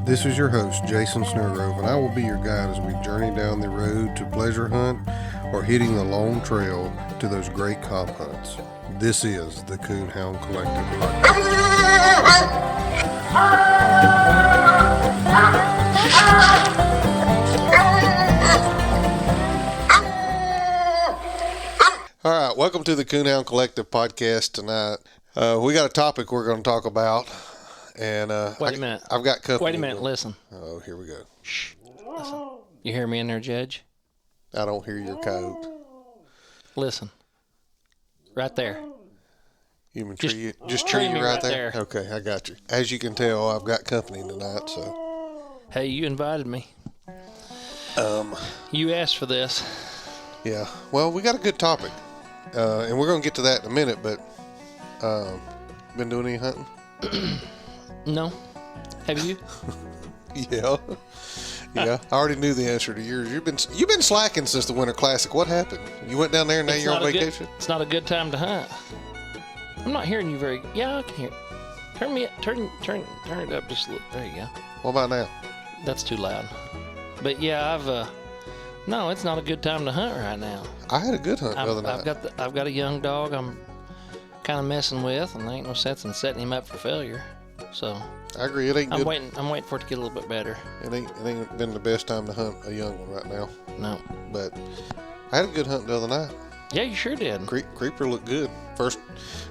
This is your host, Jason Snowgrove, and I will be your guide as we journey down the road to pleasure hunt or hitting the long trail to those great comp hunts. This is the Coonhound Collective All right, welcome to the Coonhound Collective podcast tonight. We got a topic we're going to talk about. And Wait a minute. I've got company. Wait a minute. Listen. Oh, here we go. Shh. Listen. You hear me in there, Judge? I don't hear your coat. Listen. Right there. You mean just tree you right there? there? Okay, I got you. As you can tell, I've got company tonight, so. Hey, you invited me. You asked for this. Yeah. Well, we got a good topic, and we're gonna get to that in a minute. But been doing any hunting? No. Have you? Yeah. I already knew the answer to yours. You've been slacking since the Winter Classic. What happened? You went down there and now you're on vacation? It's not a good time to hunt. I'm not hearing you very. Yeah, I can hear. Turn it up just a little. There you go. What about now? That's too loud. But yeah, no, it's not a good time to hunt right now. I had a good hunt the other night. I've got a young dog I'm kind of messing with, and there ain't no sense in setting him up for failure. So I agree. It ain't good. I'm waiting for it to get a little bit better. It ain't been the best time to hunt a young one right now. No. But I had a good hunt the other night. Yeah, you sure did. Creeper looked good. First,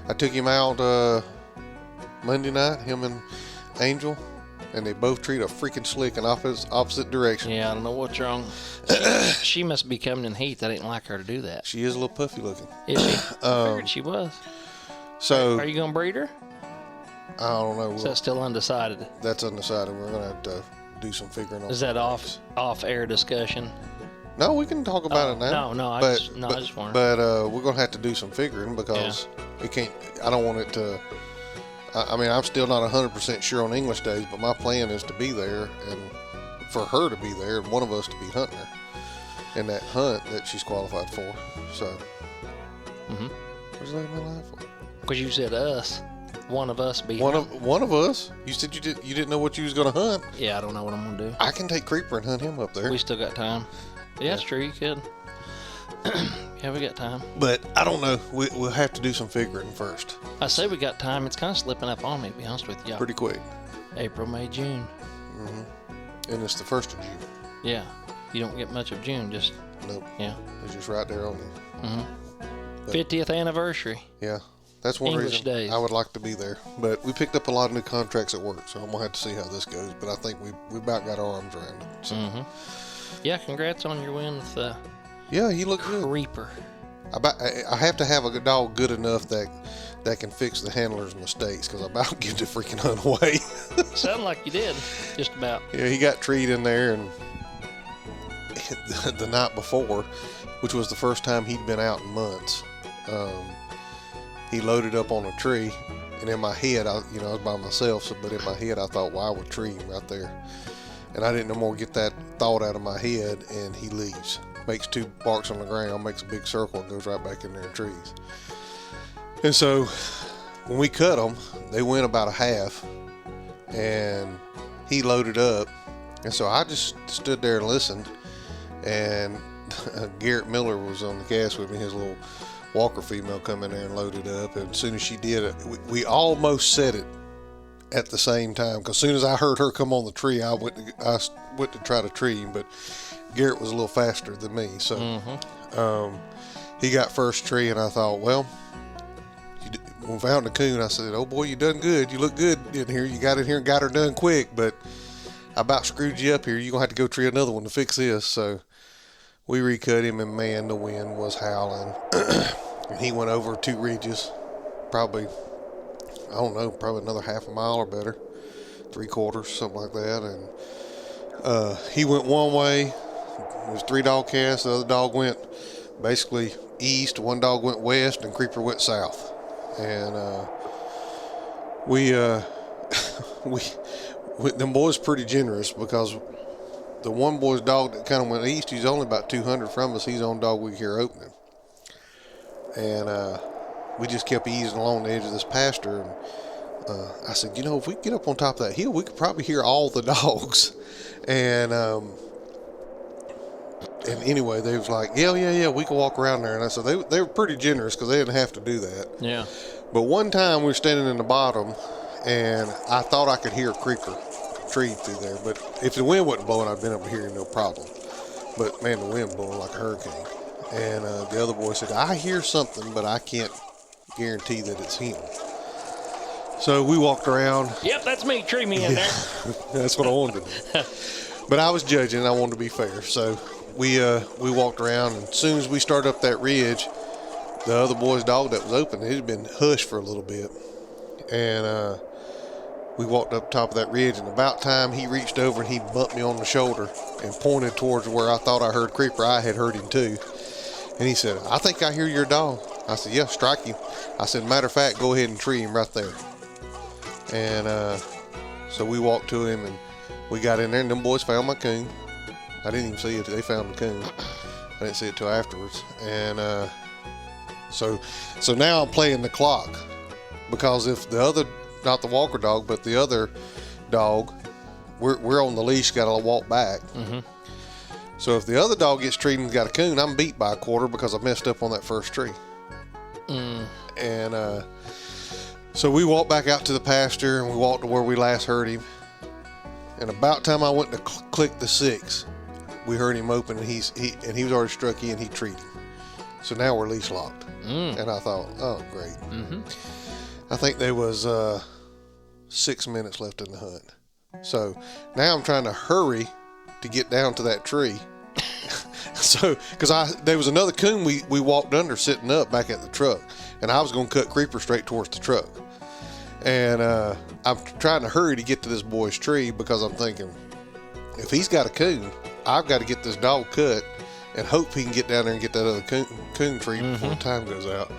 I took him out Monday night, him and Angel, and they both treat a freaking slick in opposite direction. Yeah, I don't know what's wrong. She must be coming in heat. That ain't like her to do that. She is a little puffy looking. Is she? I figured she was. So are you gonna breed her? I don't know. Is that still undecided? That's undecided. We're gonna have to do some figuring on. Is that off-air discussion? No, we can talk about it now. No, I just wondered. But we're gonna have to do some figuring because we can't. I don't want it to. I mean, I'm still not 100% sure on English days, but my plan is to be there and for her to be there and one of us to be hunting her in that hunt that she's qualified for. So, what's that my life for? Because you said us. One of us be one of us. You said you didn't know what you was gonna hunt. Yeah, I don't know what I'm gonna do. I can take Creeper and hunt him up there. We still got time. Yeah, that's true. You could. Yeah, we got time. But I don't know. We'll have to do some figuring first. I say we got time. It's kind of slipping up on me, to be honest with you. Pretty quick. April, May, June. And it's the 1st of June. Yeah. You don't get much of June. Just. Nope. Yeah. It's just right there on you. 50th anniversary. Yeah. That's one English reason days. I would like to be there. But we picked up a lot of new contracts at work, so I'm going to have to see how this goes. But I think we about got our arms around it. So. Yeah, congrats on your win with yeah, he looked good. Creeper. I have to have a dog good enough that can fix the handler's mistakes because I about give the freaking hunt away. Sounded like you did, just about. Yeah, he got treed in there and the night before, which was the first time he'd been out in months. He loaded up on a tree, and in my head, I was by myself, but in my head I thought, well, I would tree him right there. And I didn't no more get that thought out of my head, and he leaves. Makes 2 barks on the ground, makes a big circle, and goes right back in there and trees. And so, when we cut them, they went about a half, and he loaded up. And so I just stood there and listened, and Garrett Miller was on the cast with me, his little Walker female come in there and loaded up, and as soon as she did it, we almost said it at the same time, because as soon as I heard her come on the tree, I went to try to tree him, but Garrett was a little faster than me, so he got first tree, and I thought, well, when we found the coon, I said, oh boy, you done good, you look good in here, you got in here and got her done quick, but I about screwed you up here, you're going to have to go tree another one to fix this. So we recut him, and man, the wind was howling. And he went over 2 ridges, probably, I don't know, probably another half a mile or better, 3/4, something like that. And he went one way. It was 3 dog casts. The other dog went basically east. One dog went west, and Creeper went south. And we them boys pretty generous, because the one boy's dog that kind of went east, he's only about 200 from us. He's on dog week here opening. And we just kept easing along the edge of this pasture, I said, you know, if we get up on top of that hill, we could probably hear all the dogs. And anyway, they was like, yeah, we can walk around there. And I said, they were pretty generous because they didn't have to do that. Yeah. But one time we were standing in the bottom, and I thought I could hear a creeper tree through there. But if the wind wasn't blowing, I'd been able to hear him no problem. But, man, the wind blowing like a hurricane. And the other boy said, I hear something, but I can't guarantee that it's him. So we walked around. Yep, that's me. Tree me in there. That's what I wanted to do. But I was judging. I wanted to be fair. So we walked around, and as soon as we started up that ridge, the other boy's dog that was open, it had been hushed for a little bit. And we walked up top of that ridge, and about time he reached over and he bumped me on the shoulder and pointed towards where I thought I heard Creeper. I had heard him too. And he said, I think I hear your dog. I said, yeah, strike him. I said, matter of fact, go ahead and tree him right there. And so we walked to him, and we got in there, and them boys found my coon. I didn't even see it. They found the coon. I didn't see it till afterwards. And so now I'm playing the clock, because if the other, not the walker dog, but the other dog, we're on the leash, got to walk back. Mm-hmm. So if the other dog gets treated and got a coon, I'm beat by a quarter because I messed up on that first tree. And so we walked back out to the pasture, and we walked to where we last heard him. And about time I went to click the 6, we heard him open, and he was already struck in. He treated him. So now we're leash locked. And I thought, oh great. Mm-hmm. I think there was 6 minutes left in the hunt. So now I'm trying to hurry to get down to that tree. So, because there was another coon we walked under sitting up back at the truck, and I was going to cut Creeper straight towards the truck. And I'm trying to hurry to get to this boy's tree, because I'm thinking, if he's got a coon, I've got to get this dog cut and hope he can get down there and get that other coon tree before the time goes out.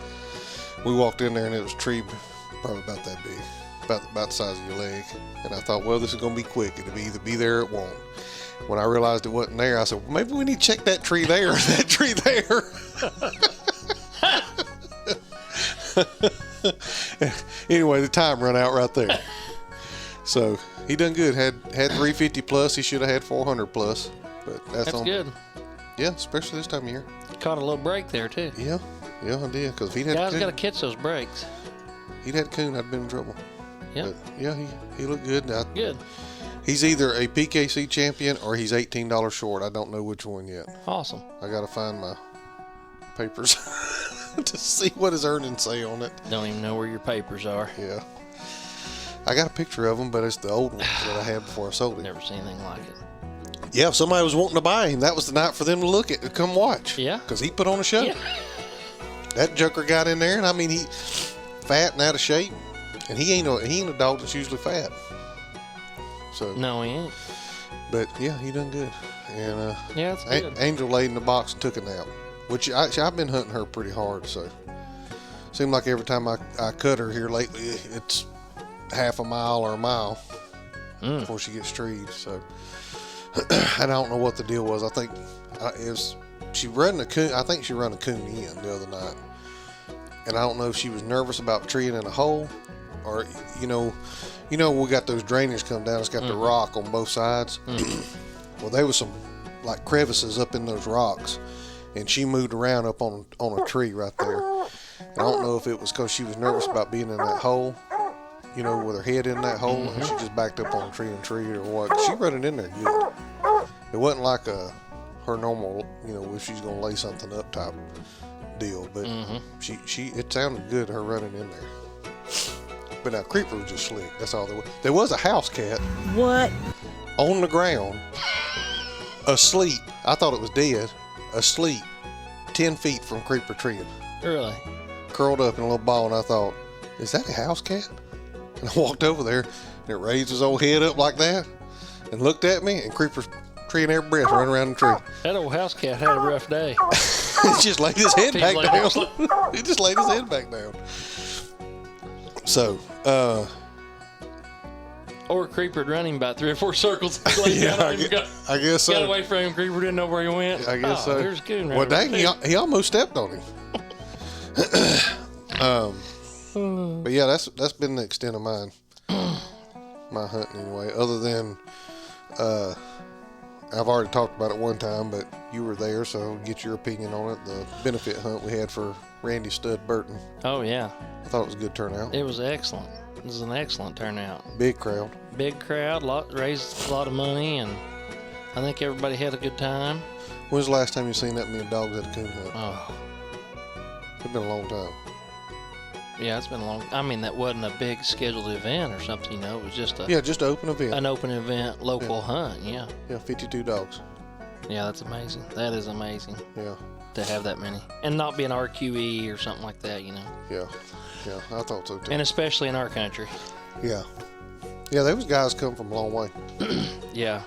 We walked in there, and it was a tree probably about that big, about the size of your leg. And I thought, well, this is going to be quick. It'll either be there or it won't. When I realized it wasn't there, I said, well, maybe we need to check that tree there or that tree there. Anyway, the time run out right there. So he done good. Had 350 plus. He should have had 400 plus. But that's good. Yeah, especially this time of year. Caught a little break there too. Yeah, I did. Because if he'd had guys got to catch those breaks. He'd had coon, I'd been in trouble. Yeah. But yeah, he looked good. Good. He's either a PKC champion or he's $18 short. I don't know which one yet. Awesome. I got to find my papers to see what his earnings say on it. Don't even know where your papers are. Yeah. I got a picture of him, but it's the old ones that I had before I sold it. Never seen anything like it. Yeah, if somebody was wanting to buy him, that was the night for them to look at, to come watch. Yeah. Because he put on a show. Yeah. That joker got in there, and I mean, he fat and out of shape, and he ain't a dog that's usually fat. So no, he ain't. But yeah, he done good. And yeah, that's good. Angel laid in the box and took a nap, which I've been hunting her pretty hard. So seemed like every time I cut her here lately, it's half a mile or a mile before she gets treed. So I don't know what the deal was. I think she run a coon. I think she run a coon in the other night, and I don't know if she was nervous about treeing in a hole, or you know, we got those drainage come down. It's got the rock on both sides. Well, there was some like crevices up in those rocks, and she moved around up on a tree right there. And I don't know if it was because she was nervous about being in that hole, with her head in that hole, and she just backed up on a tree and treed or what. She run it in there good. It wasn't like her normal, if she's gonna lay something up type deal, but it sounded good, her running in there. But now Creeper was just slick. That's all there was. There was a house cat. What? On the ground, asleep. I thought it was dead. Asleep, 10 feet from Creeper treeing. Really? Curled up in a little ball, and I thought, is that a house cat? And I walked over there, and it raised his old head up like that, and looked at me, and Creeper's treeing every breath, running around the tree. That old house cat had a rough day. He just laid his head back down. He just laid his head back down. So, or Creeper running about 3 or 4 circles. Yeah, I guess so. Got away from him. Creeper didn't know where he went. I guess so. There's Coon. Well, dang, he almost stepped on him. But yeah, that's been the extent of mine. My hunting anyway. Other than, I've already talked about it one time, but you were there, so get your opinion on it. The benefit hunt we had for Randy Stud Burton. Oh, yeah. I thought it was a good turnout. It was excellent. It was an excellent turnout. Big crowd. Big crowd, raised a lot of money, and I think everybody had a good time. When's the last time you seen that many dogs at a coon hunt? Oh, It's been a long time. yeah, it's been a long. I mean, that wasn't a big scheduled event or something, you know. It was just Just an open event. an open event, local hunt. Yeah. Yeah, 52 dogs. Yeah, that's amazing. That is amazing Yeah, to have that many, and not be an RQE or something like that, you know. yeah, I thought so too. And especially in our country. Yeah, there was guys come from a long way. Yeah.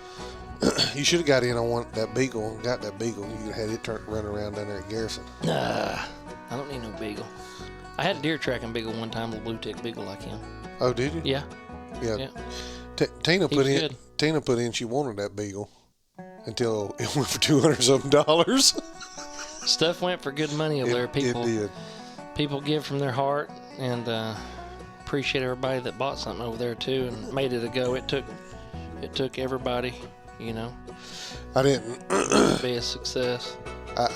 You should have got in on that beagle. Got that beagle. You had it run around down there at Garrison. I don't need no beagle. I had a deer tracking beagle one time, a blue tick beagle like him. Oh, did you? Yeah. Yeah. Tina He put was in. good. Tina put in. She wanted that beagle until it went for $200-something. Stuff went for good money over there. It did. People give from their heart, and appreciate everybody that bought something over there too and made it a go. It took everybody, you know, I didn't. to be a success.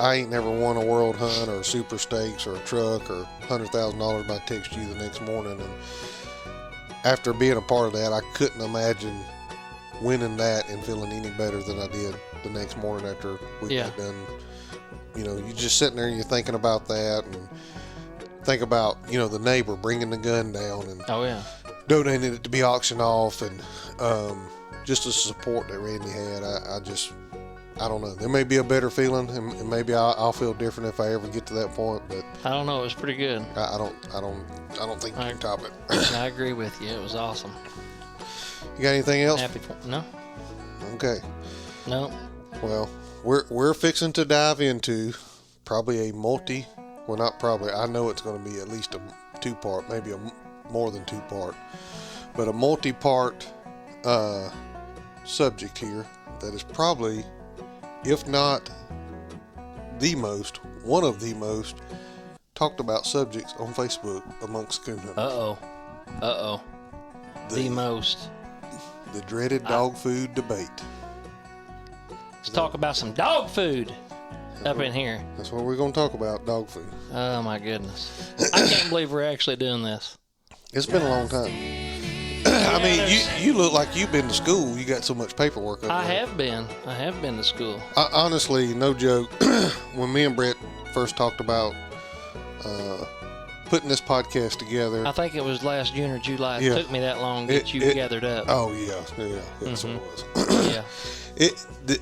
I ain't never won a world hunt or super stakes or a truck or $100,000 by text you the next morning. And after being a part of that, I couldn't imagine winning that and feeling any better than I did the next morning after we got done. You know, you're just sitting there and you're thinking about that and think about, you know, the neighbor bringing the gun down and Oh yeah. donating it to be auctioned off and just the support that Randy had. I don't know. There may be a better feeling, and maybe I'll feel different if I ever get to that point. But I don't know. It was pretty good. I don't think you can top it. I agree with you. It was awesome. You got anything else? Happy for no, Okay. no. Well, we're fixing to dive into probably well, not probably. I know it's going to be at least a two-part, maybe more than two-part, but a multi-part subject here that is probably, if not one of the most talked about subjects on Facebook amongst coon hunters. The most. The dreaded dog food debate. Let's talk about some dog food up in here. That's what we're going to talk about, dog food. Oh my goodness. I can't believe we're actually doing this. It's been a long time. I mean, you look like you've been to school. You got so much paperwork up I there. have been to school. Honestly, no joke. When me and Brett first talked about putting this podcast together. I think it was last June or July. Yeah. It took me that long to get you gathered up. Oh, yeah. That's what it was. Yeah.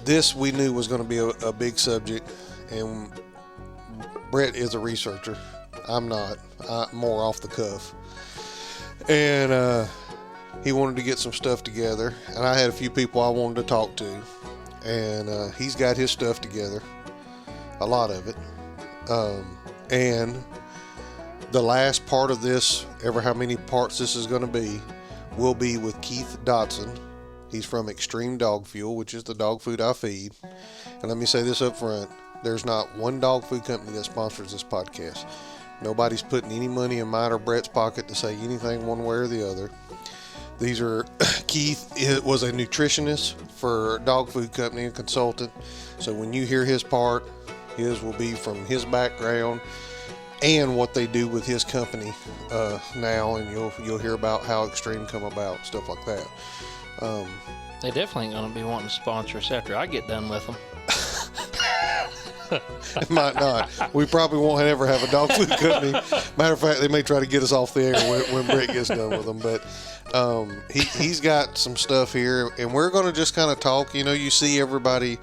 This we knew was going to be a big subject, and Brett is a researcher. I'm not. I'm more off the cuff. And he wanted to get some stuff together, and I had a few people I wanted to talk to, and he's got his stuff together, a lot of it. And the last part of this, ever how many parts this is going to be, will be with Keith Dotson. He's from Extreme Dog Fuel, which is the dog food I feed. And let me say this up front. There's not one dog food company that sponsors this podcast. Nobody's putting any money in mine or Brett's pocket to say anything one way or the other. These are, Keith was a nutritionist for a dog food company and consultant. So when you hear his part, his will be from his background and what they do with his company now. And you'll hear about how Extreme come about, stuff like that. They definitely ain't going to be wanting to sponsor us after I get done with them. It might not. We probably won't ever have a dog food company. Matter of fact, they may try to get us off the air when Brett gets done with them. But he's got some stuff here, and we're going to just kind of talk. You know, you see everybody,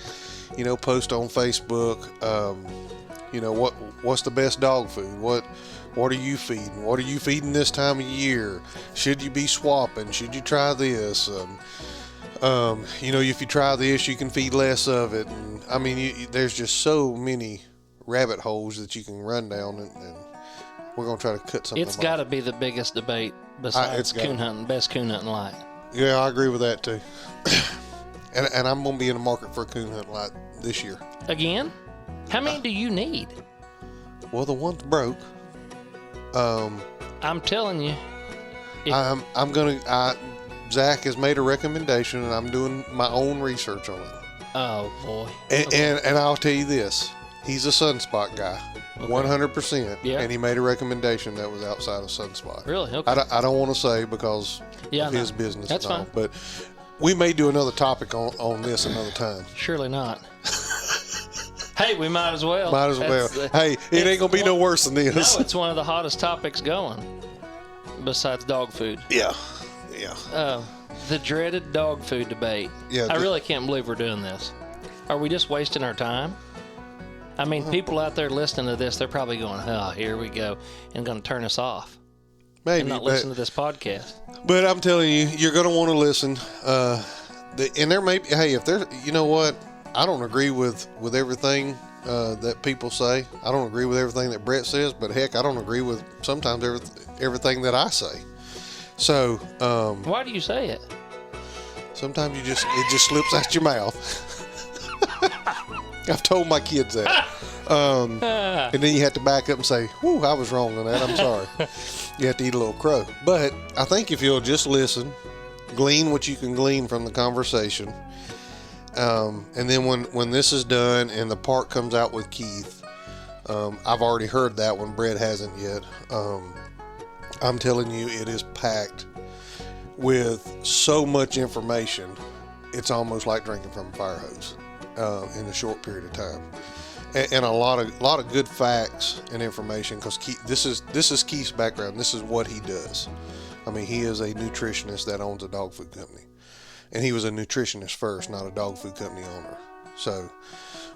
you know, post on Facebook. You know, what's the best dog food? What are you feeding? What are you feeding this time of year? Should you be swapping? Should you try this? You know, if you try this, you can feed less of it. And I mean, there's just so many rabbit holes that you can run down, and we're going to try to cut something. It's got to be the biggest debate besides coon hunting, best coon hunting light. Yeah, I agree with that too. and I'm going to be in the market for a coon hunting light this year. Again? How many do you need? Well, the one's broke. I'm telling you. Zach has made a recommendation, and I'm doing my own research on it. Oh boy. And I'll tell you this: he's a sunspot guy, 100%. Yeah. And he made a recommendation that was outside of sunspot. Really? Okay. I don't want to say because of his business. That's and all, fine. but we may do another topic on this another time. Surely not. Hey, we might as well. Might as well. Hey, it ain't gonna be no worse than this. No, it's one of the hottest topics going, besides dog food. Yeah. The dreaded dog food debate. Yeah. I really can't believe we're doing this. Are we just wasting our time? I mean, people out there listening to this, they're probably going, "Oh, here we go," and going to turn us off. Maybe And not listen to this podcast. But I'm telling you, you're going to want to listen. And there may be, hey, if there's, you know what? I don't agree with everything that people say. I don't agree with everything that Brett says, but heck, I don't agree with sometimes everything that I say. So, Why do you say it? sometimes it just slips out your mouth. I've told my kids that. And then you have to back up and say, "Whew, I was wrong on that. I'm sorry." You have to eat a little crow. But I think if you'll just listen, glean what you can glean from the conversation, and then when this is done and the part comes out with Keith, I've already heard that one. Brett hasn't yet. I'm telling you, it is packed with so much information. It's almost like drinking from a fire hose in a short period of time. And a lot of good facts and information, because this is Keith's background. This is what he does. I mean, he is a nutritionist that owns a dog food company, and he was a nutritionist first, not a dog food company owner. So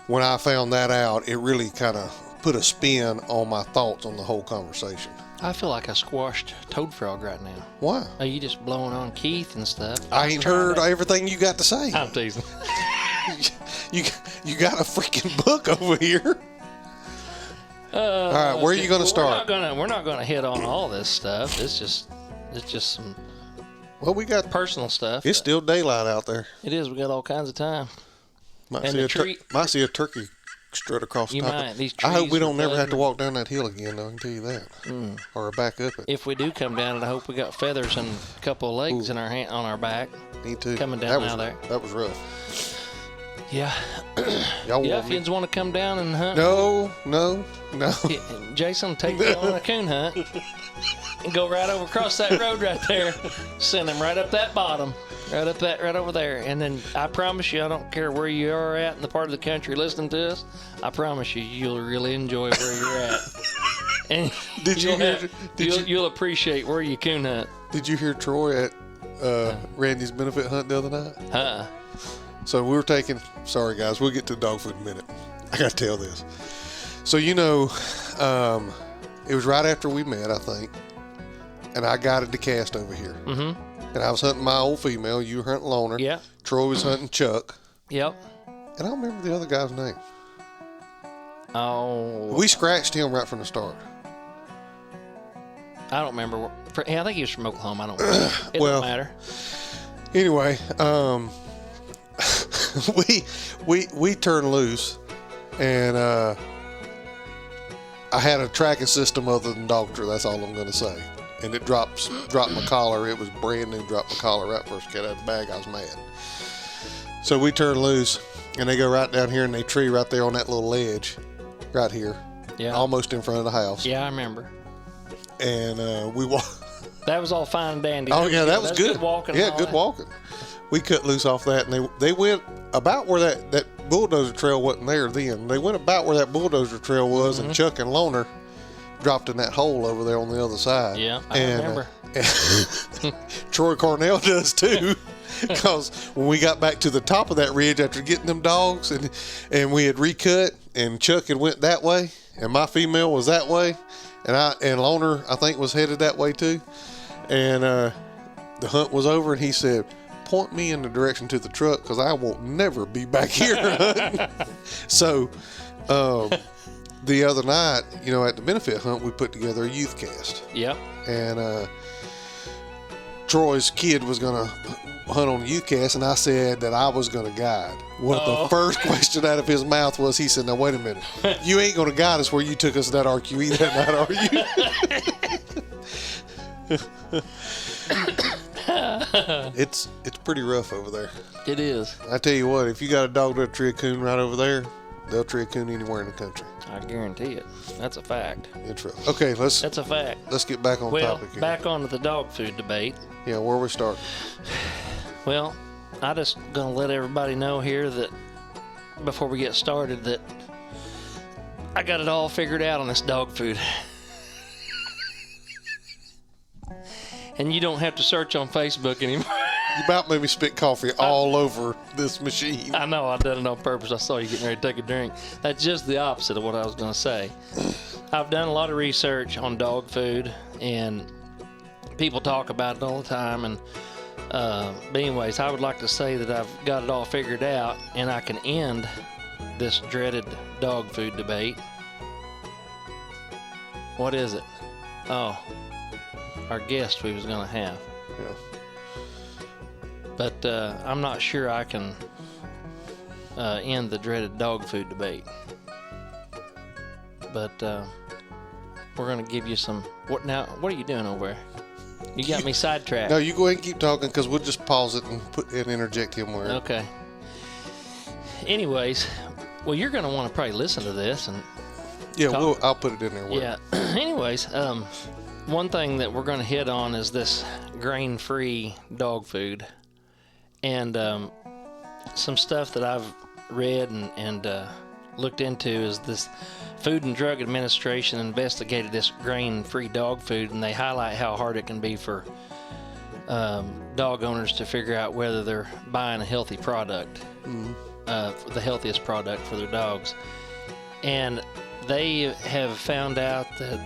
when I found that out, it really kind of put a spin on my thoughts on the whole conversation. I feel like I squashed Toad Frog right now. Why? Are you just blowing on Keith and stuff? I ain't heard everything you got to say. I'm teasing. You got a freaking book over here. All right, where are you going to start? We're not gonna hit on all this stuff. It's just some We got personal stuff. It's still daylight out there. It is. We got all kinds of time. Might And see a turkey strut across the You top. might. These I hope trees we are don't never have to buzzing. walk down that hill again, though. I can tell you that. Or back up it. If we do come down, and I hope we got feathers and a couple of legs in our hand on our back. Me too. Coming down out there. That was rough. Yeah. Y'all Yeah. want If me? you want to come down and hunt. No. Yeah, Jason will take you on a coon hunt and go right over across that road right there. Send him right up that bottom, right over there. And then I promise you, I don't care where you are at in the part of the country listening to us. I promise you, you'll really enjoy where you're at. And you'll appreciate where you coon hunt. Did you hear Troy at Randy's benefit hunt the other night? So we were taking. Sorry guys, we'll get to the dog food in a minute. I got to tell this. So it was right after we met, I think, and I guided the cast over here. Mm-hmm. And I was hunting my old female. You were hunting Loner. Yeah. Troy was hunting Chuck. Yep. And I don't remember the other guy's name. Oh. We scratched him right from the start. I don't remember. I think he was from Oklahoma. I don't remember. It Well, don't matter. Anyway, we turned loose, and I had a tracking system other than Doctor. That's all I'm going to say. And it dropped my collar. It was brand new. Dropped my collar right first got out of the bag. I was mad. So we turned loose, and they go right down here, and they tree right there on that little ledge, right here, almost in front of the house. Yeah, I remember. And we walked. That was all fine and dandy. Oh yeah, that was good. Good walking. Yeah, good walking. We cut loose off that, and they went about where that bulldozer trail wasn't there then. They went about where that bulldozer trail was, and Chuck and Loner dropped in that hole over there on the other side. Yeah, I remember. Troy Cornell does too, because when we got back to the top of that ridge after getting them dogs, and we had recut, and Chuck had went that way, and my female was that way, and Loner I think was headed that way too, and the hunt was over, and he said, "Point me in the direction to the truck, because I won't never be back here hunting." So the other night, at the benefit hunt, we put together a youth cast. Yep. And Troy's kid was going to hunt on the youth cast, and I said that I was going to guide. The first question out of his mouth was, he said, "Now wait a minute, you ain't going to guide us where you took us to that RQE that night, are you?" It's pretty rough over there. It is. I tell you what, if you got a dog that'll tree a coon right over there, they'll tree a coon anywhere in the country. I guarantee it. That's a fact. It's rough. Okay, That's a fact. let's get back on topic here. Back onto the dog food debate. Yeah, where we start? Well, I just gonna let everybody know here that before we get started that I got it all figured out on this dog food. And you don't have to search on Facebook anymore. You about made me spit coffee all over this machine. I know, I did it on purpose. I saw you getting ready to take a drink. That's just the opposite of what I was going to say. I've done a lot of research on dog food, and people talk about it all the time. And but anyways, I would like to say that I've got it all figured out, and I can end this dreaded dog food debate. What is it? Oh, our guest we was going to have. Yeah. But I'm not sure I can end the dreaded dog food debate. But we're going to give you some... What are you doing over there? You got me sidetracked. No, you go ahead and keep talking because we'll just pause it and interject him where. Okay. Anyways, well, you're going to want to probably listen to this. And yeah, I'll put it in there. Yeah. Anyways, one thing that we're going to hit on is this grain-free dog food. And some stuff that I've read and looked into is this Food and Drug Administration investigated this grain-free dog food, and they highlight how hard it can be for dog owners to figure out whether they're buying a healthy product, the healthiest product for their dogs. And they have found out that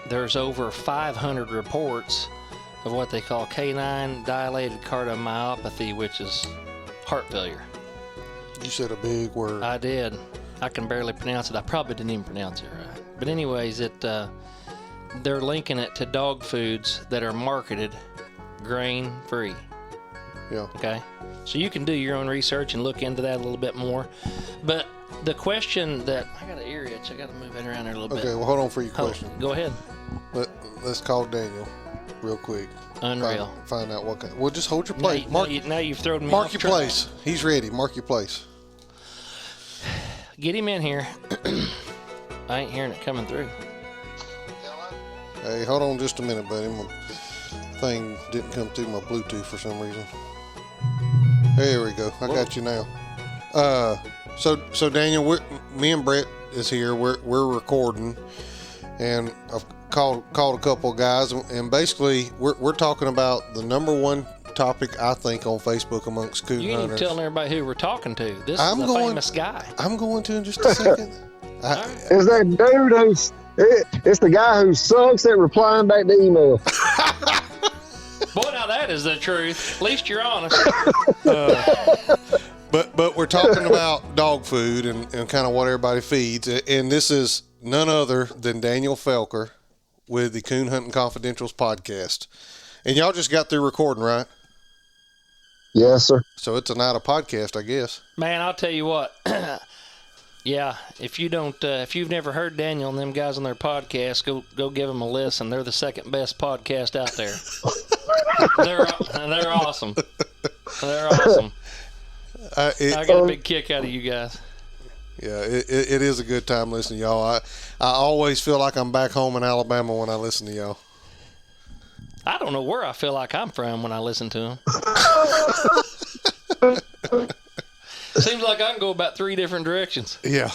there's over 500 reports of what they call canine dilated cardiomyopathy, which is heart failure. You said a big word. I did. I can barely pronounce it. I probably didn't even pronounce it right. But anyways, they're linking it to dog foods that are marketed grain-free. Yeah. Okay? So you can do your own research and look into that a little bit more. But the question that... I got an ear itch. I got to move it around there a little bit. Okay, well, hold on for your question. Go ahead. Let's call Daniel real quick. Unreal. Find out what kind. Well, just hold your place. Now you've thrown me Mark off your track. place. He's ready. Mark your place. Get him in here. I ain't hearing it coming through. Hey, hold on just a minute, buddy. My thing didn't come through my Bluetooth for some reason. There we go. I got you now. So Daniel, me and Brett is here. We're recording, and I've called a couple of guys, and basically we're talking about the number one topic I think on Facebook amongst coon You ain't even hunters. telling everybody who we're talking to. This is a famous guy. I'm going to in just a second. Is that dude who's... It's the guy who sucks at replying back to email. Boy, now that is the truth. At least you're honest. But we're talking about dog food and kind of what everybody feeds, and this is none other than Daniel Felker with the Coon Hunting Confidentials podcast. And y'all just got through recording, right? Yes, sir. So it's a night of podcast, I guess. Man, I'll tell you what. Yeah, if you've never heard Daniel and them guys on their podcast, go give them a listen. They're the second best podcast out there. They're awesome. They're awesome. I got a big kick out of you guys. Yeah, it is a good time listening to y'all. I always feel like I'm back home in Alabama when I listen to y'all. I don't know where I feel like I'm from when I listen to them. Seems like I can go about 3 different directions. Yeah.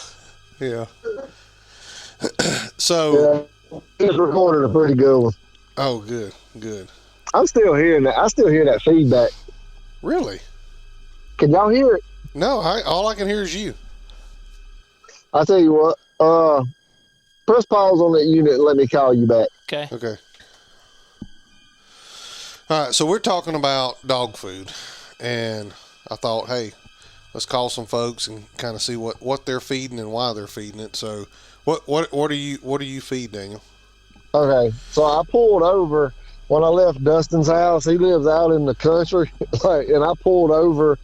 So. Yeah, he's recording a pretty good one. Oh, good. I'm still hearing that. I still hear that feedback. Really? Can y'all hear it? No, all I can hear is you. I'll tell you what. Press pause on that unit and let me call you back. Okay. All right, so we're talking about dog food, and I thought, hey, let's call some folks and kind of see what they're feeding and why they're feeding it. So, what do you feed, Daniel? Okay, so I pulled over when I left Dustin's house. He lives out in the country, and I pulled over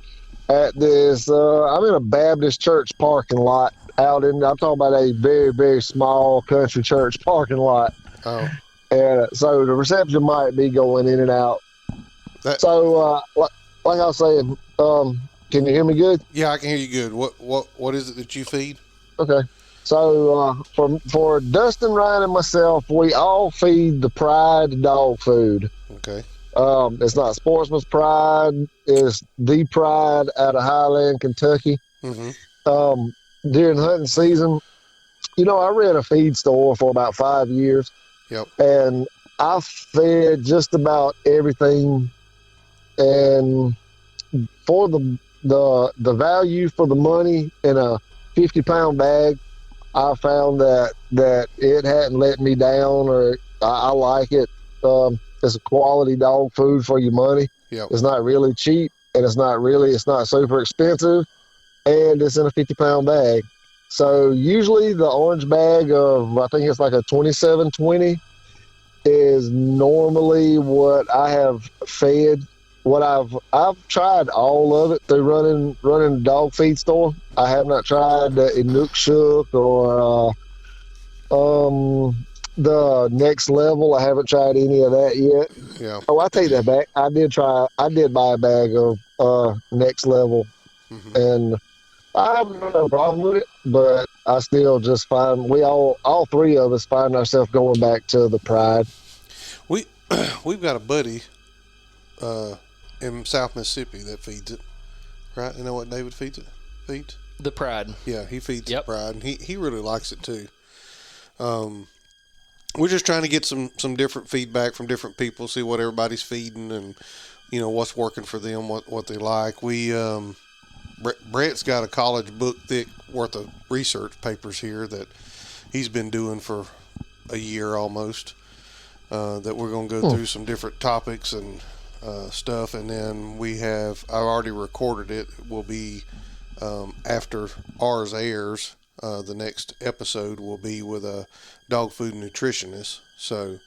at this. I'm in a Baptist church parking lot I'm talking about a very, very small country church parking lot. Oh. And so the reception might be going in and out. That, So, like I was saying, can you hear me good? yeah, I can hear you good. What is it that you feed? Okay. So for Dustin, Ryan, and myself, we all feed the Pride dog food. Okay. It's not Sportsman's Pride. It's the Pride out of Highland, Kentucky. Mm-hmm. During hunting season, I ran a feed store for about 5 years. Yep. And I fed just about everything. And for the value for the money in a 50-pound bag, I found that it hadn't let me down, or I like it. It's a quality dog food for your money. Yep. It's not really cheap, and it's not super expensive, and it's in a 50-pound bag. So usually the orange bag of, I think it's like a 2720, is normally what I have fed. What I've tried all of it through running a dog feed store. I have not tried the Inukshuk or the Next Level. I haven't tried any of that yet. Yeah. Oh, I take that back. I did buy a bag of Next Level, Mm-hmm. and I have no problem with it. But I still just find all three of us find ourselves going back to the Pride. We've got a buddy in South Mississippi that feeds it, right? You know what David feeds? The Pride. Yeah, he feeds Yep. the Pride, and he really likes it too. We're just trying to get some different feedback from different people, see what everybody's feeding, and what's working for them, what they like. We Brett's got a college book thick worth of research papers here that he's been doing for a year almost. That we're going to go through some different topics and stuff, and then I've already recorded it. It will be after ours airs. The next episode will be with a dog food nutritionist. So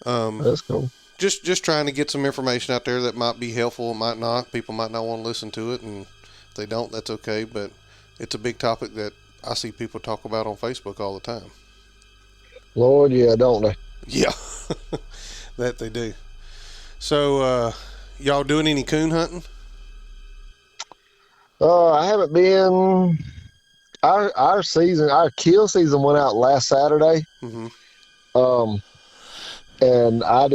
That's cool. just trying to get some information out there that might be helpful, might not. People might not want to listen to it, and if they don't, that's okay. But it's a big topic that I see people talk about on Facebook all the time. Lord, yeah, don't they? Yeah, that they do. So, y'all doing any coon hunting? I haven't been. Our kill season went out last Saturday. Mm-hmm. And I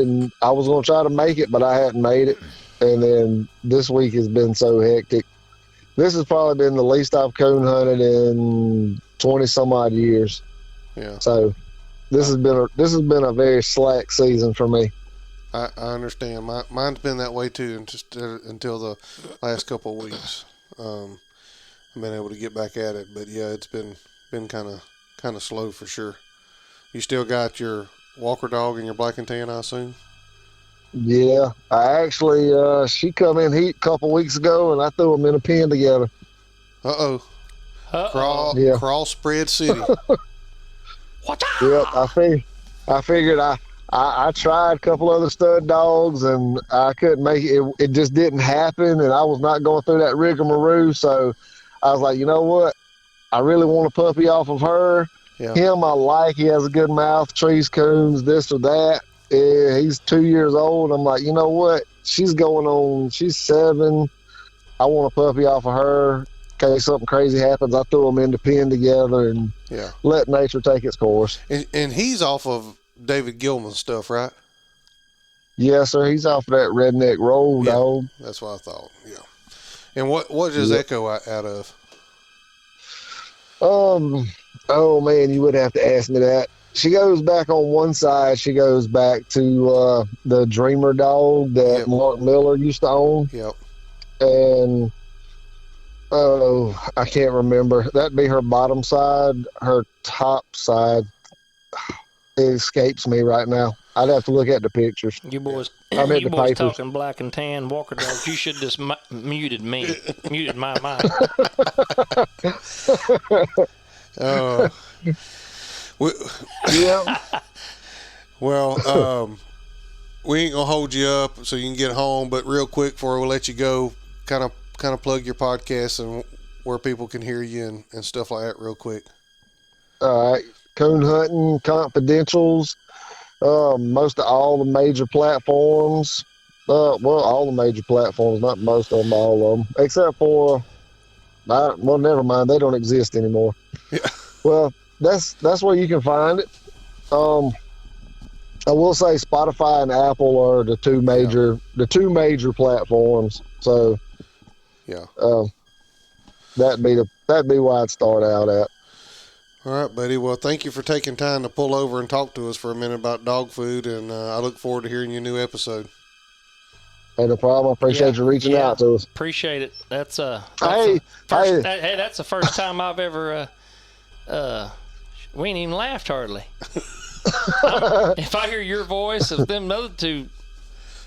was going to try to make it, but I hadn't made it. And then this week has been so hectic. This has probably been the least I've coon hunted in 20 some odd years. Yeah. So this has been a very slack season for me. I understand. Mine's been that way too, and just until the last couple of weeks. I've been able to get back at it, but yeah, it's been kind of slow for sure. You still got your Walker dog and your black and tan, I assume? Yeah, I actually she come in heat a couple weeks ago, and I threw them in a pen together. Uh-oh. Uh-oh. Crossbred City. Watch out! Yep, I figured I tried a couple other stud dogs, and I couldn't make it. It just didn't happen, and I was not going through that rigmarole. So I was like, you know what? I really want a puppy off of her. Yeah. Him, I like. He has a good mouth, trees, coons, this or that. He's 2 years old. I'm like, you know what? She's 7. I want a puppy off of her. In case something crazy happens, I threw them in the pen together and let nature take its course. And he's off of David Gilman's stuff, right? Yes, sir. He's off of that redneck roll, dog. That's what I thought. Yeah. And what does Echo out of? Oh man, you would have to ask me that. She goes back on one side. She goes back to the Dreamer dog that Mark Miller used to own. Yep. And I can't remember. That'd be her bottom side. Her top side, it escapes me right now. I'd have to look at the pictures. You boys, I'm at you the boys papers. talking black and tan Walker dogs. You should just muted me, muted my mind. Oh. Yeah. Well, we ain't gonna hold you up so you can get home. But real quick, before we let you go, kind of plug your podcast and where people can hear you and stuff like that. Real quick. All right. Coon hunting confidentials Most of all the major platforms. All the major platforms, not most of them, all of them, except for. Well, never mind. They don't exist anymore. Yeah. Well, that's where you can find it. I will say Spotify and Apple are the two major platforms. So Yeah. that'd be where I'd start out at. All right, buddy. Well, thank you for taking time to pull over and talk to us for a minute about dog food, and I look forward to hearing your new episode. Ain't no problem. I appreciate you reaching out to us. Appreciate it. That's Hey, that's the first time I've ever we ain't even laughed hardly. If I hear your voice of them other two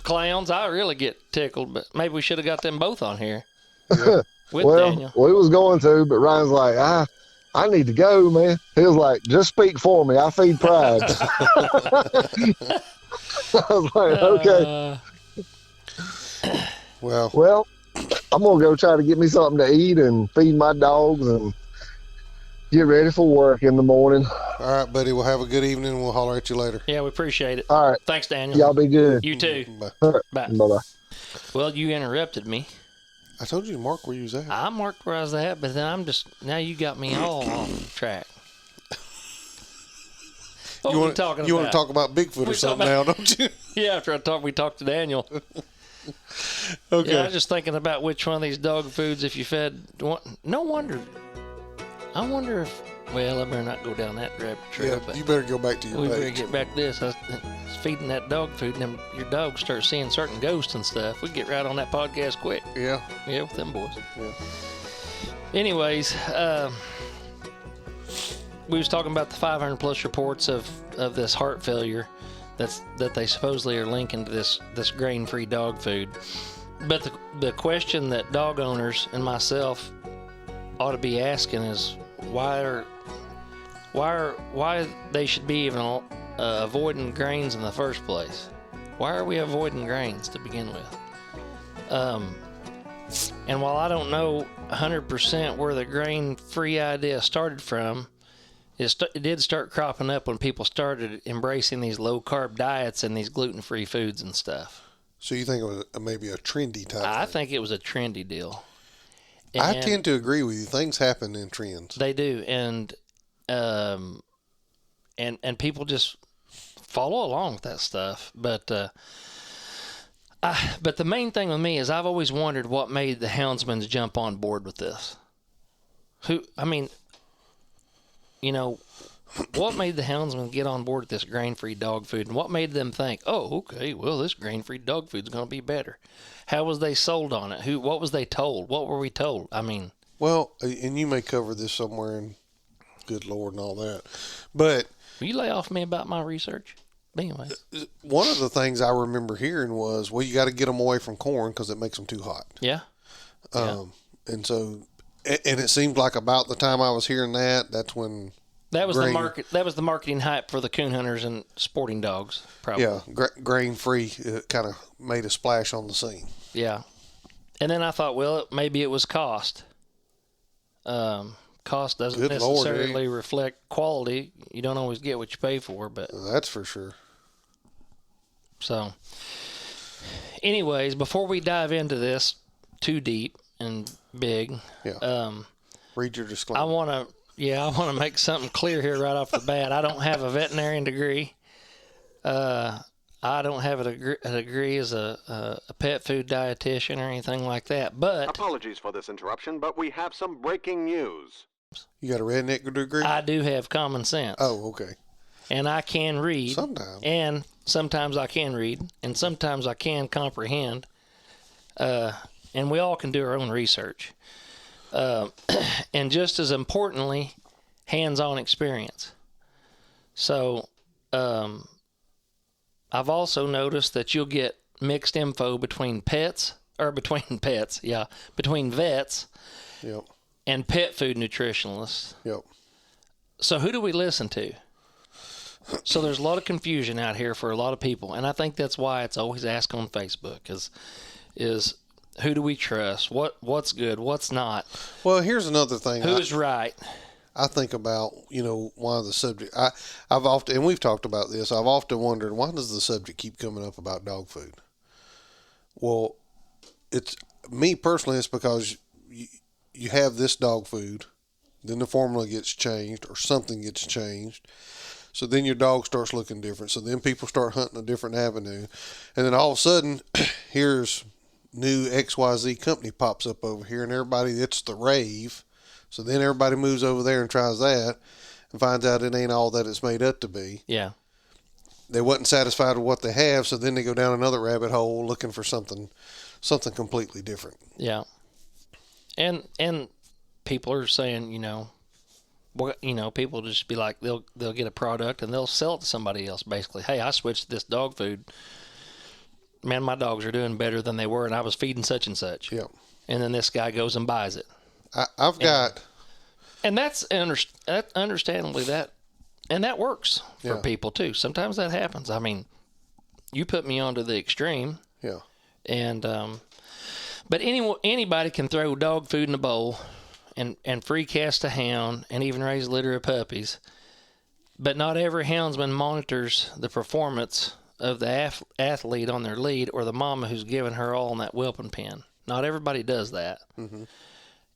clowns, I really get tickled. But maybe we should have got them both on here with Daniel. We was going to, but Ryan's like, I need to go, man. He was like, just speak for me. I feed pride. I was like, okay. Well, I'm gonna go try to get me something to eat and feed my dogs and get ready for work in the morning. All right, buddy. We'll have a good evening, and we'll holler at you later. Yeah, we appreciate it. All right. Thanks, Daniel. Y'all be good. You too. Bye. All right. Bye. Bye-bye. Well, you interrupted me. I told you to mark where you was at. I marked where I was at, but then now you got me all off track. What you were we talking You about? want to talk about Bigfoot or something now, don't you? Yeah, after we talked to Daniel. Okay. Yeah, I was just thinking about which one of these dog foods, if you fed. No wonder. I wonder if. Well, I better not go down that rabbit trail. Yeah, but you better go back to your we page. better get back to this. I was feeding that dog food, and then your dogs start seeing certain ghosts and stuff. We get right on that podcast quick. Yeah. Yeah, with them boys. Yeah. Anyways, we was talking about the 500 plus reports of this heart failure that they supposedly are linking to this grain-free dog food. But the question that dog owners and myself ought to be asking is why they should be even avoiding grains in the first place. Why are we avoiding grains to begin with? And while I don't know 100% where the grain-free idea started from, it did start cropping up when people started embracing these low-carb diets and these gluten-free foods and stuff. So you think it was maybe a trendy type I thing? think it was a trendy deal. I And tend to agree with you. Things happen in trends. they do, and people just follow along with that stuff. But the main thing with me is I've always wondered what made the houndsmen jump on board with this. What made the houndsmen get on board with this grain-free dog food, and what made them think, oh, okay, well, this grain-free dog food's going to be better? How was they sold on it? What was they told? What were we told? I mean... Well, and you may cover this somewhere in Good Lord and all that, but... Will you lay off me about my research? Anyway. One of the things I remember hearing was, well, you got to get them away from corn because it makes them too hot. Yeah. And so... And it seemed like about the time I was hearing that's when... That was the market. That was the marketing hype for the coon hunters and sporting dogs, probably. Yeah, grain-free kind of made a splash on the scene. Yeah. And then I thought, well, maybe it was cost. Cost doesn't necessarily reflect quality. You don't always get what you pay for, but... That's for sure. So, anyways, before we dive into this too deep and big... Yeah. Read your disclaimer. I want to make something clear here right off the bat. I don't have a veterinarian degree. I don't have a degree as a pet food dietitian or anything like that. But apologies for this interruption, but we have some breaking news. You got a redneck degree? I do have common sense. Oh, okay. And I can read. Sometimes. And sometimes I can read. And sometimes I can comprehend. And we all can do our own research. And just as importantly, hands-on experience. So, I've also noticed that you'll get mixed info between vets, Yep. and pet food nutritionalists. Yep. So who do we listen to? So there's a lot of confusion out here for a lot of people, and I think that's why it's always asked on Facebook is who do we trust? What's good? What's not? Well, here's another thing. Who's right? I think about, why the subject. I've often, and we've talked about this. I've often wondered, why does the subject keep coming up about dog food? Well, it's me personally. It's because you have this dog food, then the formula gets changed or something gets changed. So then your dog starts looking different. So then people start hunting a different avenue, and then all of a sudden, here's new XYZ company pops up over here, and everybody, it's the rave. So then everybody moves over there and tries that and finds out it ain't all that it's made up to be. Yeah. They wasn't satisfied with what they have, so then they go down another rabbit hole looking for something completely different. Yeah. And people are saying, people just be like, they'll get a product and they'll sell it to somebody else. Basically, hey, I switched to this dog food. Man, my dogs are doing better than they were, and I was feeding such and such. Yeah. And then this guy goes and buys it. I've got, and that's understandably that works for Yeah. people too. Sometimes that happens. I mean, you put me onto the extreme, yeah, and but anybody can throw dog food in a bowl and free cast a hound and even raise a litter of puppies. But not every houndsman monitors the performance of the athlete on their lead or the mama who's giving her all in that whelping pen. Not everybody does that. Mm-hmm.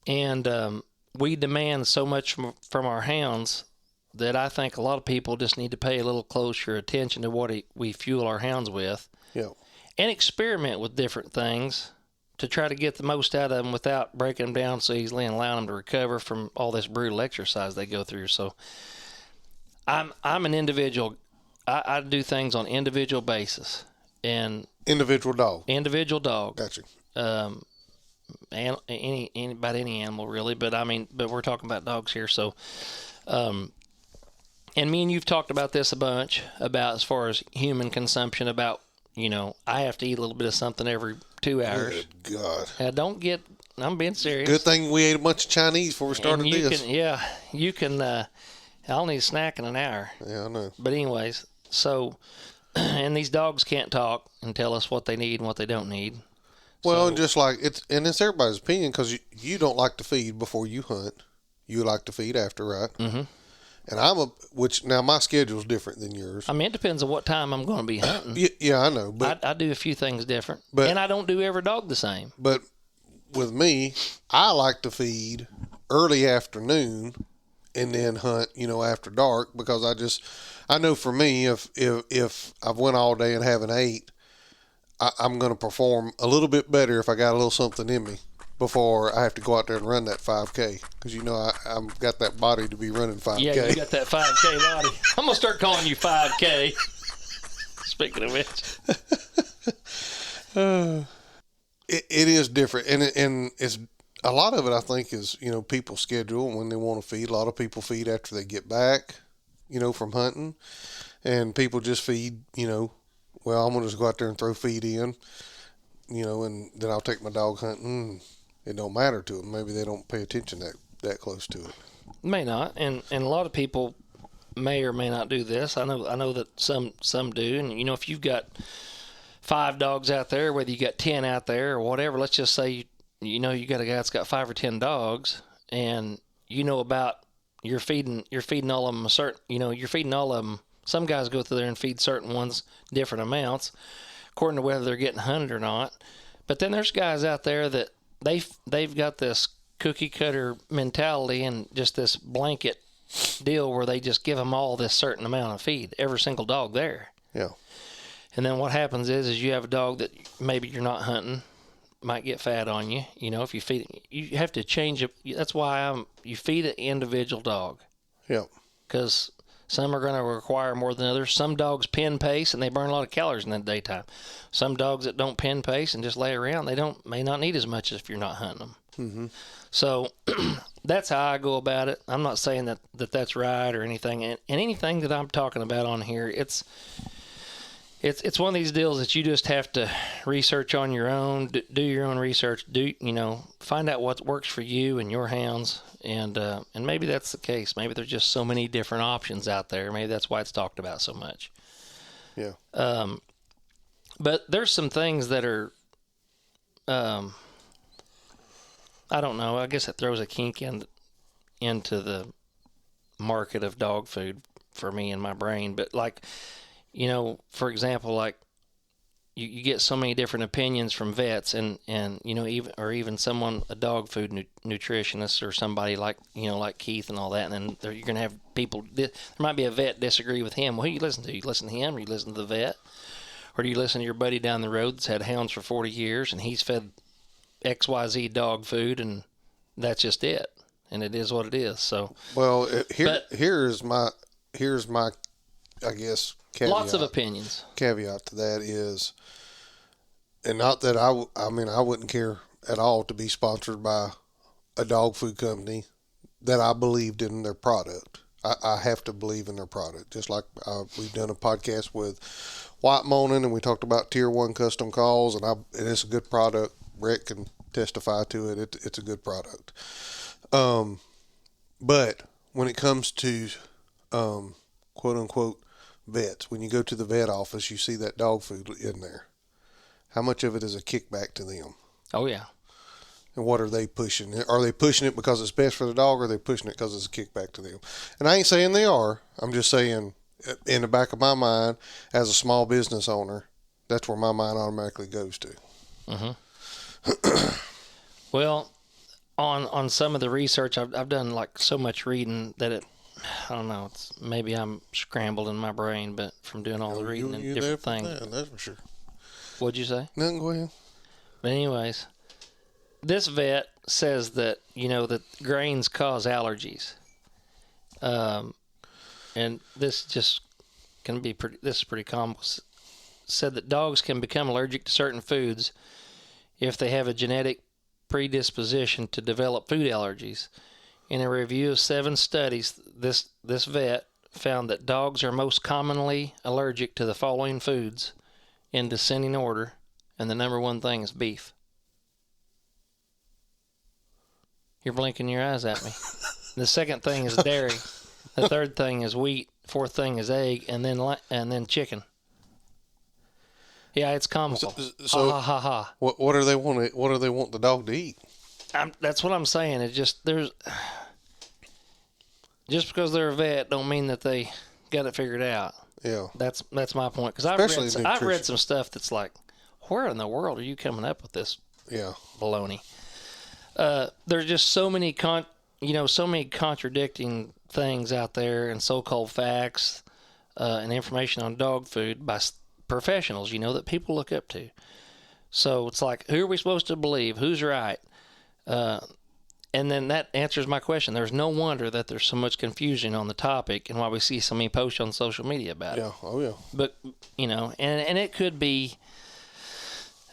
And we demand so much from our hounds that I think a lot of people just need to pay a little closer attention to what we fuel our hounds with. yeah. And experiment with different things to try to get the most out of them without breaking them down so easily and allowing them to recover from all this brutal exercise they go through. So I'm an individual. I do things on individual basis and Individual dog. individual dog. Gotcha. Any about any animal really, but we're talking about dogs here. So, and me and you've talked about this a bunch about as far as human consumption. About I have to eat a little bit of something every 2 hours. Good God. I'm being serious. Good thing we ate a bunch of Chinese before we started and this. You can. I'll need a snack in an hour. Yeah, I know. But anyways, so and these dogs can't talk and tell us what they need and what they don't need. Well, So- and just like it's everybody's opinion because you don't like to feed before you hunt. You like to feed after, right? Mm-hmm. And now my schedule's different than yours. I mean, it depends on what time I'm going to be hunting. Yeah, I know, but I do a few things different, But- and I don't do every dog the same. but with me, I like to feed early afternoon and then hunt, after dark because I know for me if I've went all day and haven't ate, I'm going to perform a little bit better if I got a little something in me before I have to go out there and run that 5K because I've got that body to be running 5K. Yeah, you got that 5K body. I'm gonna start calling you 5K. Speaking of which, It is different, and it's a lot of it. I think is people's schedule when they want to feed. A lot of people feed after they get back, from hunting, and people just feed. Well, I'm gonna just go out there and throw feed in, and then I'll take my dog hunting. It don't matter to them. Maybe they don't pay attention that close to it. may not, and a lot of people may or may not do this. I know that some do, and if you've got 5 dogs out there, whether you got 10 out there or whatever, let's just say you got a guy that's got 5 or 10 dogs, and about you're feeding all of them you're feeding all of them. Some guys go through there and feed certain ones different amounts according to whether they're getting hunted or not. But then there's guys out there that they've got this cookie cutter mentality and just this blanket deal where they just give them all this certain amount of feed, every single dog there. Yeah. And then what happens is you have a dog that maybe you're not hunting, might get fat on you. If you feed it, you have to change it. That's why you feed an individual dog. Yeah. Because some are going to require more than others. Some dogs pen pace and they burn a lot of calories in the daytime. Some dogs that don't pen pace and just lay around, may not need as much if you're not hunting them. Mm-hmm. So that's how I go about it. I'm not saying that that's right or anything. And anything that I'm talking about on here, it's one of these deals that you just have to research on your own, do your own research, find out what works for you and your hounds. And maybe that's the case. Maybe there's just so many different options out there. Maybe that's why it's talked about so much. Yeah. But there's some things that are, I don't know. I guess it throws a kink into the market of dog food for me in my brain. But like, for example, like you get so many different opinions from vets and even someone, a dog food nutritionist or somebody like Keith and all that, and then you're gonna have people. There might be a vet disagree with him. Well, who you listen to? You listen to him, or you listen to the vet, or do you listen to your buddy down the road that's had hounds for 40 years and he's fed XYZ dog food, and that's just it, and it is what it is. So here's my I guess caveat. Lots of opinions. Caveat to that is, and not that I wouldn't care at all to be sponsored by a dog food company that I believed in their product. I have to believe in their product. Just like we've done a podcast with White Moaning, and we talked about Tier 1 custom calls, and it's a good product. Brett can testify to it. It's a good product. But when it comes to quote unquote vets, when you go to the vet office, you see that dog food in there. How much of it is a kickback to them? Oh, yeah. And what are they pushing? Are they pushing it because it's best for the dog, or are they pushing it because it's a kickback to them? And I ain't saying they are. I'm just saying, in the back of my mind, as a small business owner, that's where my mind automatically goes to. Mm-hmm. Well, on some of the research, I've done like so much reading that I don't know. Maybe I'm scrambled in my brain, but from doing all the reading and different things. That's for sure. What'd you say? Nothing. Go ahead. But anyways, this vet says that that grains cause allergies, and this just can be pretty. This is pretty common. Said that dogs can become allergic to certain foods if they have a genetic predisposition to develop food allergies. In a review of 7 studies, this vet found that dogs are most commonly allergic to the following foods in descending order, and the number one thing is beef. You're blinking your eyes at me. The second thing is dairy. The third thing is wheat. Fourth thing is egg, and then chicken. Yeah, it's comical. So ha ha ha. What do they want? What do they want the dog to eat? That's what I'm saying. It's just because they're a vet don't mean that they got it figured out. Yeah, that's my point. Because I've read some stuff that's like, where in the world are you coming up with this? Yeah, baloney. There's just so many contradicting things out there, and so-called facts and information on dog food by professionals, that people look up to. So it's like, who are we supposed to believe? Who's right? And then that answers my question. There's no wonder that there's so much confusion on the topic, and why we see so many posts on social media about it. Yeah, oh yeah. But, and it could be,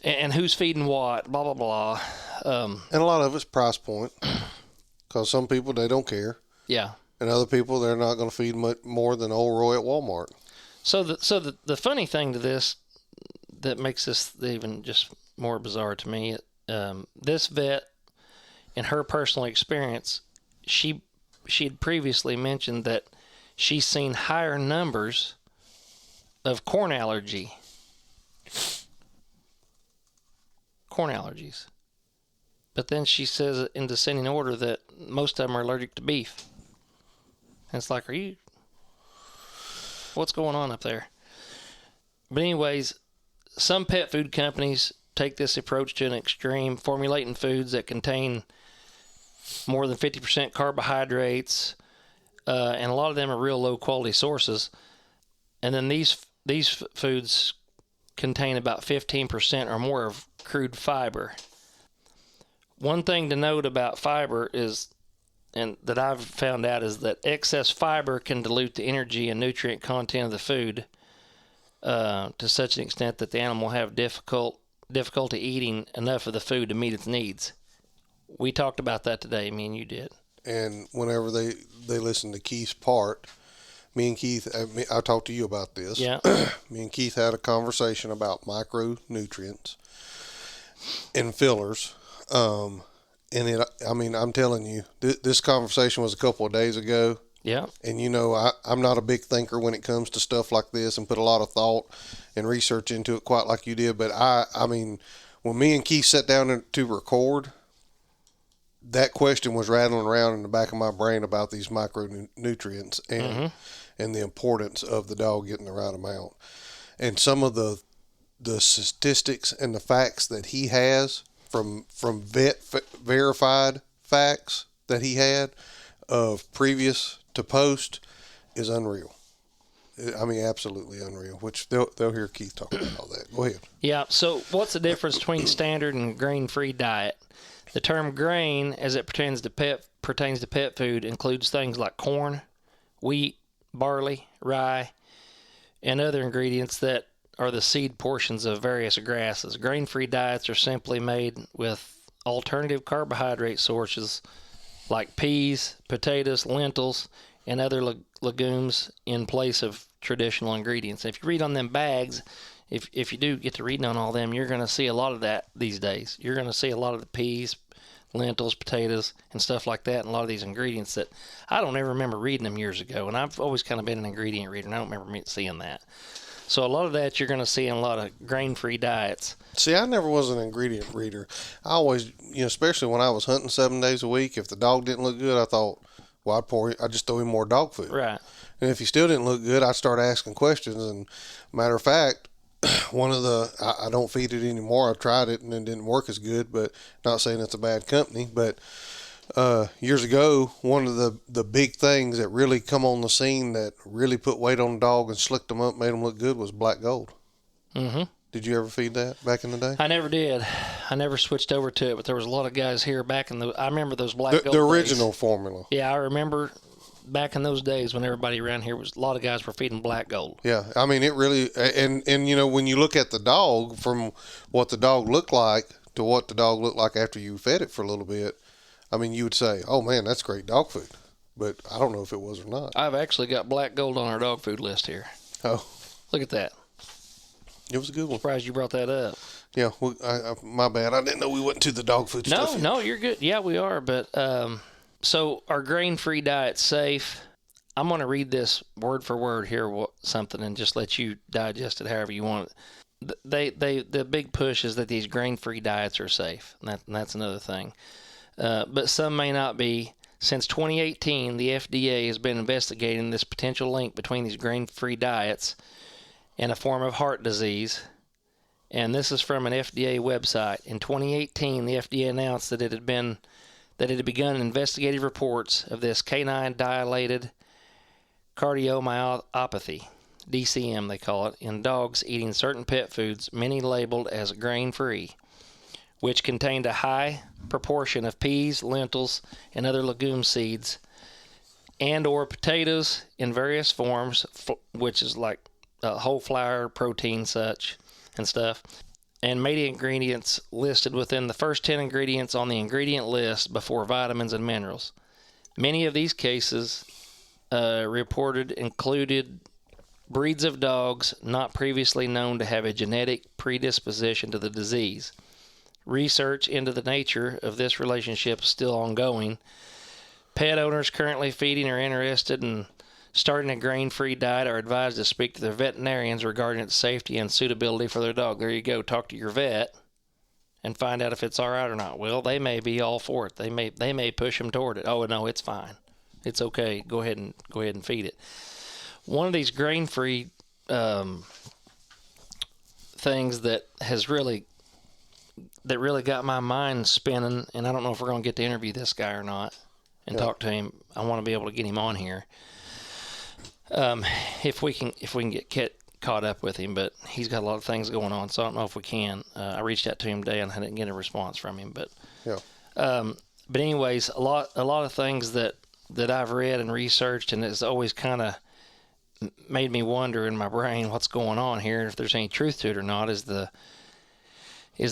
and who's feeding what, blah, blah, blah. And a lot of it's price point, because some people, they don't care. Yeah. And other people, they're not going to feed much more than old Roy at Walmart. So the funny thing to this that makes this even just more bizarre to me, this vet, in her personal experience, she had previously mentioned that she's seen higher numbers of corn allergies. But then she says in descending order that most of them are allergic to beef. And it's like, what's going on up there? But anyways, some pet food companies take this approach to an extreme, formulating foods that contain more than 50% carbohydrates, and a lot of them are real low quality sources. And then these foods contain about 15% or more of crude fiber. One thing to note about fiber is, and that I've found out, is that excess fiber can dilute the energy and nutrient content of the food to such an extent that the animal will have difficulty eating enough of the food to meet its needs. We talked about that today, me and you did. And whenever they listened to Keith's part, me and Keith, I talked to you about this. Yeah. Me and Keith had a conversation about micronutrients and fillers. I'm telling you, this conversation was a couple of days ago. Yeah. And I'm not a big thinker when it comes to stuff like this, and put a lot of thought and research into it quite like you did. But when me and Keith sat down to record, that question was rattling around in the back of my brain about these micronutrients and the importance of the dog getting the right amount. And some of the statistics and the facts that he has from verified facts that he had of previous to post is unreal. I mean, absolutely unreal, which they'll hear Keith talk about all that. Go ahead. Yeah, so what's the difference between standard and grain-free diet? The term grain, as it pertains to pet food, includes things like corn, wheat, barley, rye, and other ingredients that are the seed portions of various grasses. Grain-free diets are simply made with alternative carbohydrate sources like peas, potatoes, lentils, and other legumes in place of traditional ingredients. If you read on them bags, if you do get to reading on all them, you're going to see a lot of that these days. You're going to see a lot of the peas, lentils, potatoes, and stuff like that, and a lot of these ingredients that I don't ever remember reading them years ago, and I've always kind of been an ingredient reader, and I don't remember seeing that. So a lot of that you're going to see in a lot of grain-free diets. See, I never was an ingredient reader. I always, especially when I was hunting 7 days a week, if the dog didn't look good, I thought, well, I'd just throw him more dog food. Right. And if he still didn't look good, I'd start asking questions. And matter of fact, I don't feed it anymore. I tried it and it didn't work as good, but not saying it's a bad company. But years ago, one of the big things that really come on the scene that really put weight on the dog and slicked them up, made them look good, was black gold. Mm-hmm. Did you ever feed that back in the day? I never did. I never switched over to it, but there was a lot of guys here back in I remember those black gold the original days. formula. Yeah, I remember back in those days when everybody around here a lot of guys were feeding black gold. Yeah, I mean, it really, and when you look at the dog, from what the dog looked like to what the dog looked like after you fed it for a little bit, I mean, you would say, oh man, that's great dog food. But I don't know if it was or not. I've actually got black gold on our dog food list here. Oh. Look at that. It was a good one. Surprised you brought that up. Yeah, well, my bad. I didn't know we went to the dog food stuff. No, you're good. Yeah, we are. But so our grain-free diet safe? I'm going to read this word for word here, something, and just let you digest it however you want it. The big push is that these grain-free diets are safe, and that's another thing. But some may not be. Since 2018, the FDA has been investigating this potential link between these grain-free diets and a form of heart disease. And this is from an FDA website. In 2018, the FDA announced that it had begun investigative reports of this canine dilated cardiomyopathy, DCM they call it, in dogs eating certain pet foods, many labeled as grain-free, which contained a high proportion of peas, lentils, and other legume seeds, and or potatoes in various forms, which is like whole flour, protein, such, and stuff, and made ingredients listed within the first 10 ingredients on the ingredient list before vitamins and minerals. Many of these cases reported included breeds of dogs not previously known to have a genetic predisposition to the disease. Research into the nature of this relationship is still ongoing. Pet owners currently feeding or interested in starting a grain-free diet are advised to speak to their veterinarians regarding its safety and suitability for their dog. There you go. Talk to your vet and find out if it's all right or not. Well, they may be all for it. They may push them toward it. Oh, no, it's fine. It's okay. Go ahead and feed it. One of these grain-free things that really got my mind spinning, and I don't know if we're going to get to interview this guy or not and talk to him. I want to be able to get him on here. If we can get caught up with him, but he's got a lot of things going on, so I don't know if we can. I reached out to him today and I didn't get a response from him, but but anyways, a lot of things that I've read and researched, and it's always kind of made me wonder in my brain what's going on here, if there's any truth to it or not, is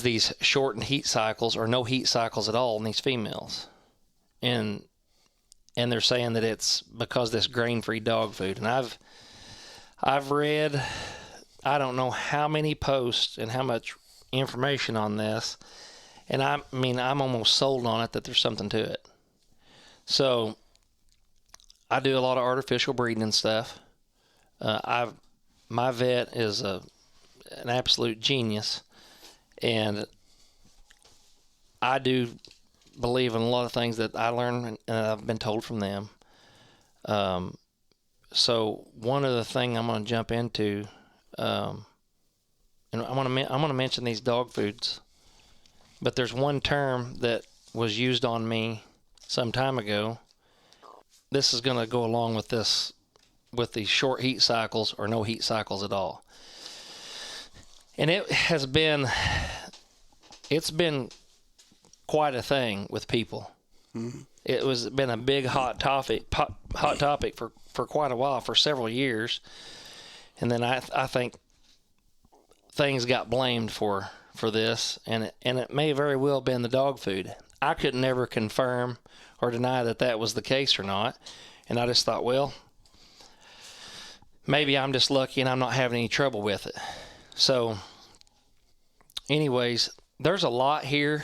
these shortened heat cycles or no heat cycles at all in these females, and they're saying that it's because this grain-free dog food. And I've read, I don't know how many posts and how much information on this, and I'm almost sold on it that there's something to it. So I do a lot of artificial breeding and stuff. My vet is an absolute genius, and I do believe in a lot of things that I learned and I've been told from them. So one of the things I'm going to jump into, and I'm going to mention these dog foods, but there's one term that was used on me some time ago. This is going to go along with this, with these short heat cycles or no heat cycles at all. And it's been quite a thing with people. Mm-hmm. It was been a big hot topic for quite a while, for several years. And then I think things got blamed for this, and it may very well have been the dog food. I could never confirm or deny that was the case or not. And I just thought, well, maybe I'm just lucky and I'm not having any trouble with it. So anyways, there's a lot here.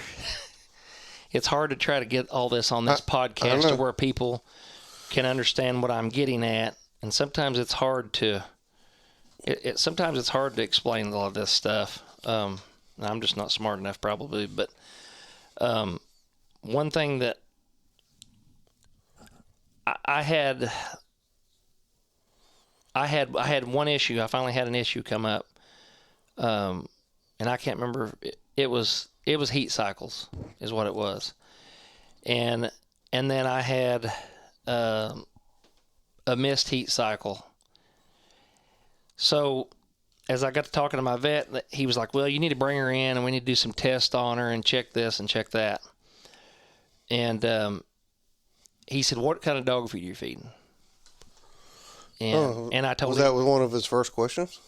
It's hard to try to get all this on this podcast to where people can understand what I'm getting at. And sometimes it's hard to, sometimes it's hard to explain a lot of this stuff. I'm just not smart enough probably, but, one thing that I had one issue. I finally had an issue come up. And I can't remember. It was heat cycles is what it was. And then I had a missed heat cycle. So as I got to talking to my vet, he was like, well, you need to bring her in and we need to do some tests on her and check this and check that. And he said, what kind of dog food are you feeding? And I told him. Was that one of his first questions?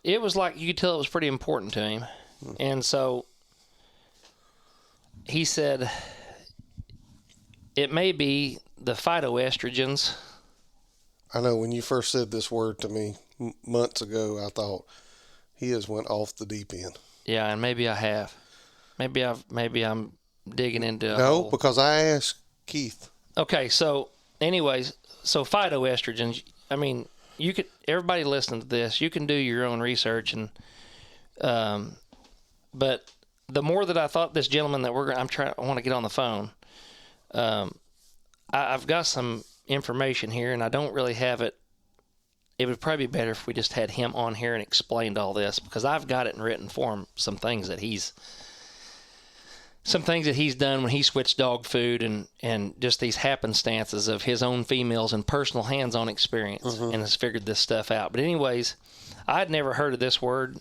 It was like, you could tell it was pretty important to him. And so he said, it may be the phytoestrogens. I know when you first said this word to me months ago, I thought he has went off the deep end. Yeah, and maybe I have. Maybe I'm digging into a No, hole. because I asked Keith. Okay, so anyways, so phytoestrogens, I mean, you could, everybody listening to this, you can do your own research, and but the more that I thought this gentleman that I want to get on the phone, I've got some information here, and I don't really have it. It would probably be better if we just had him on here and explained all this, because I've got it in written form, some things that he's done when he switched dog food, and just these happenstances of his own females and personal hands-on experience, and has figured this stuff out. But anyways, I'd never heard of this word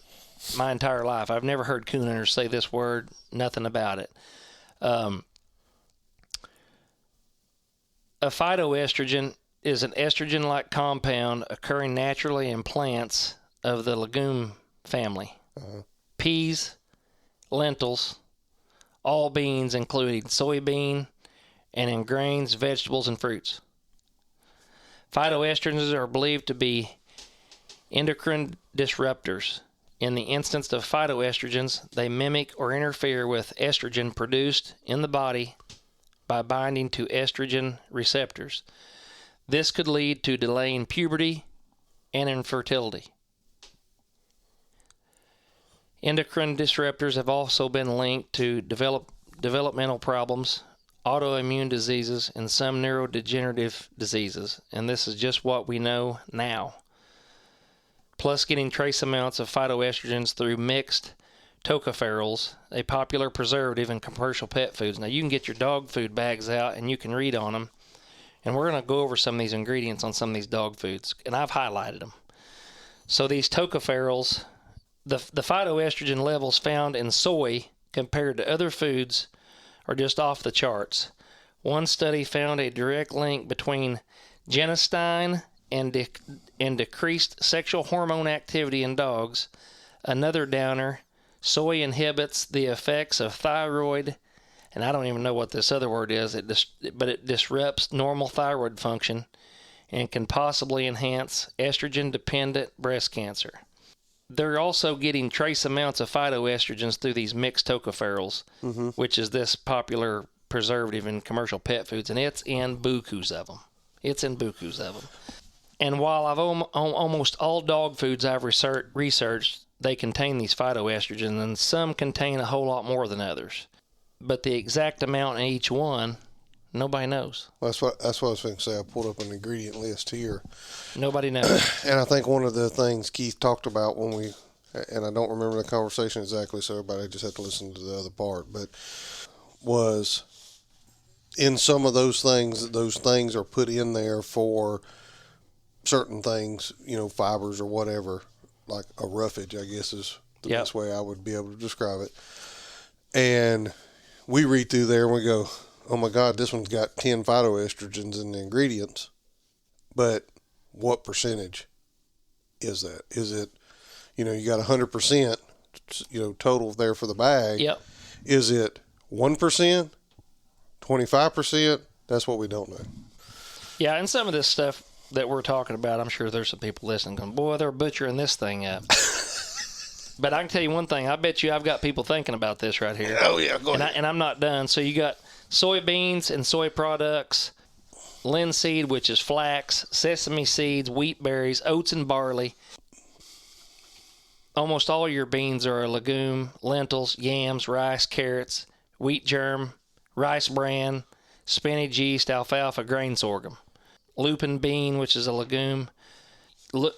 my entire life. I've never heard coon hunters say this word, nothing about it. A phytoestrogen is an estrogen-like compound occurring naturally in plants of the legume family. Peas, lentils, all beans, including soybean, and in grains, vegetables, and fruits. Phytoestrogens are believed to be endocrine disruptors. In the instance of phytoestrogens, they mimic or interfere with estrogen produced in the body by binding to estrogen receptors. This could lead to delaying puberty and infertility. Endocrine disruptors have also been linked to developmental problems, autoimmune diseases, and some neurodegenerative diseases, and this is just what we know now. Plus getting trace amounts of phytoestrogens through mixed tocopherols, a popular preservative in commercial pet foods. Now, you can get your dog food bags out and you can read on them, and we're going to go over some of these ingredients on some of these dog foods, and I've highlighted them. So these tocopherols, the phytoestrogen levels found in soy compared to other foods are just off the charts. One study found a direct link between genistein and decreased sexual hormone activity in dogs. Another downer, soy inhibits the effects of thyroid, and I don't even know what this other word is, but it disrupts normal thyroid function and can possibly enhance estrogen-dependent breast cancer. They're also getting trace amounts of phytoestrogens through these mixed tocopherols, which is this popular preservative in commercial pet foods, and it's in bukus of them. And while I've almost all dog foods I've researched, they contain these phytoestrogens, and some contain a whole lot more than others. but the exact amount in each one, nobody knows. Well, that's what I was going to say. I pulled up an ingredient list here. Nobody knows. And I think one of the things Keith talked about when we, and I don't remember the conversation exactly, so everybody just had to listen to the other part, but was in some of those things are put in there for certain things, fibers or whatever, like a roughage, I guess is the best way I would be able to describe it. And we read through there and we go, oh my God, this one's got 10 phytoestrogens in the ingredients. But what percentage is that? Is it, you got 100%, total there for the bag. Yep. Is it 1%, 25%? That's what we don't know. Yeah, and some of this stuff that we're talking about, I'm sure there's some people listening going, boy, they're butchering this thing up. But I can tell you one thing. I bet you I've got people thinking about this right here. Oh, yeah, go ahead. And I'm not done. So you got soybeans and soy products, linseed, which is flax, sesame seeds, wheat berries, oats and barley. Almost all your beans are a legume, lentils, yams, rice, carrots, wheat germ, rice bran, spinach yeast, alfalfa, grain sorghum. Lupin bean, which is a legume. Look,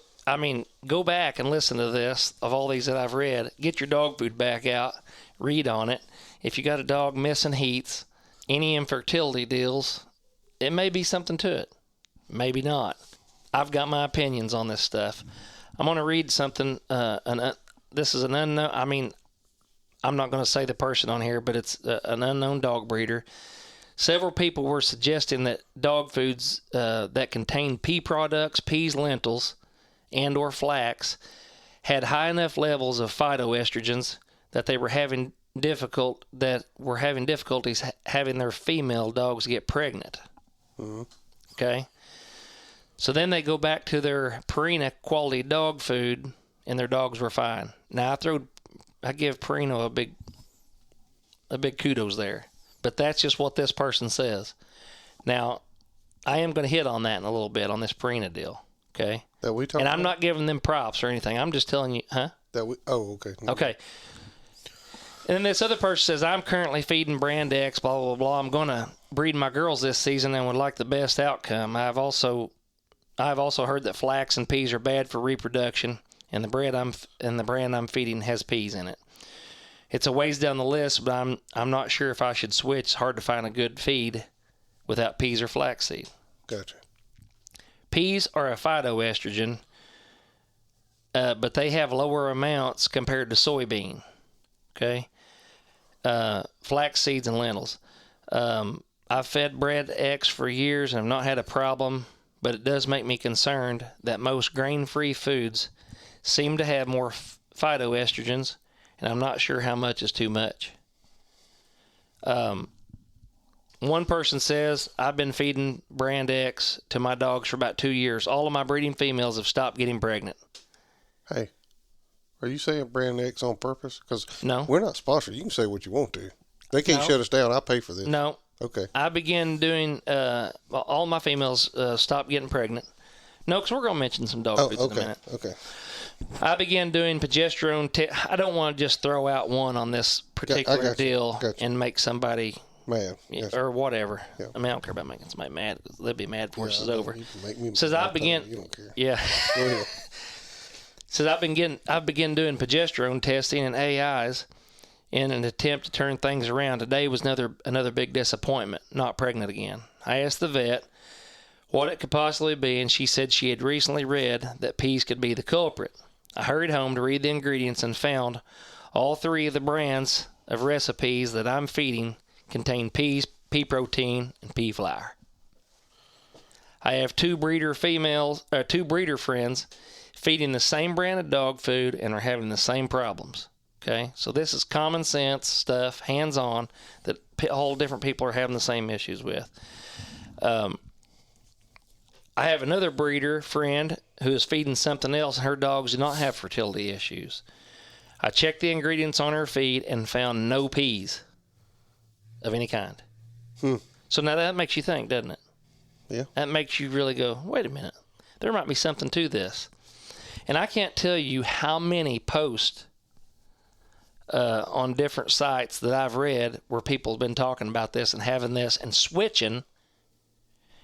go back and listen to this, of all these that I've read. Get your dog food back out, read on it. If you got a dog missing heats, any infertility deals, it may be something to it. Maybe not. I've got my opinions on this stuff. I'm going to read something. This is an unknown. I'm not going to say the person on here, but it's an unknown dog breeder. Several people were suggesting that dog foods that contain pea products, peas, lentils, and or flax had high enough levels of phytoestrogens that they were having difficulties having their female dogs get pregnant. Mm-hmm. Okay. So then they go back to their Purina quality dog food, and their dogs were fine. Now I give Purina a big kudos there, but that's just what this person says. Now, I am going to hit on that in a little bit on this Purina deal. Okay. And I'm not giving them props or anything. I'm just telling you, huh? Okay. Okay. And then this other person says, I'm currently feeding brand X, blah, blah, blah. I'm going to breed my girls this season and would like the best outcome. I've also heard that flax and peas are bad for reproduction, and the brand I'm feeding has peas in it. It's a ways down the list, but I'm not sure if I should switch. It's hard to find a good feed without peas or flaxseed. Gotcha. Peas are a phytoestrogen, but they have lower amounts compared to soybean. Okay. Flax seeds and lentils. I've fed bread X for years and have not had a problem, but it does make me concerned that most grain-free foods seem to have more phytoestrogens, and I'm not sure how much is too much. One person says, I've been feeding brand X to my dogs for about 2 years. All of my breeding females have stopped getting pregnant. Hey, are you saying brand X on purpose? Because no, we're not sponsored. You can say what you want to. They can't shut us down. I pay for this. No. Okay. I began doing, all my females stopped getting pregnant. No, because we're going to mention some dog foods in a minute. Okay. I began doing progesterone. I don't want to just throw out one on this particular deal and make somebody mad or whatever. Yeah. I don't care about making somebody mad. They'll be mad before this is over. You can make me Says mad. I began. You don't care. Yeah. Go ahead. Says I've begun doing progesterone testing and AIs in an attempt to turn things around. Today was another big disappointment. Not pregnant again. I asked the vet what it could possibly be, and she said she had recently read that peas could be the culprit. I hurried home to read the ingredients and found all 3 of the brands of recipes that I'm feeding contain peas, pea protein, and pea flour. I have 2 breeder friends feeding the same brand of dog food and are having the same problems. Okay, so this is common sense stuff, hands-on, that all different people are having the same issues with. I have another breeder friend who is feeding something else, and her dogs do not have fertility issues. I checked the ingredients on her feed and found no peas of any kind. So now that makes you think, doesn't it? Yeah. That makes you really go, wait a minute, there might be something to this. And I can't tell you how many posts on different sites that I've read where people have been talking about this and having this and switching,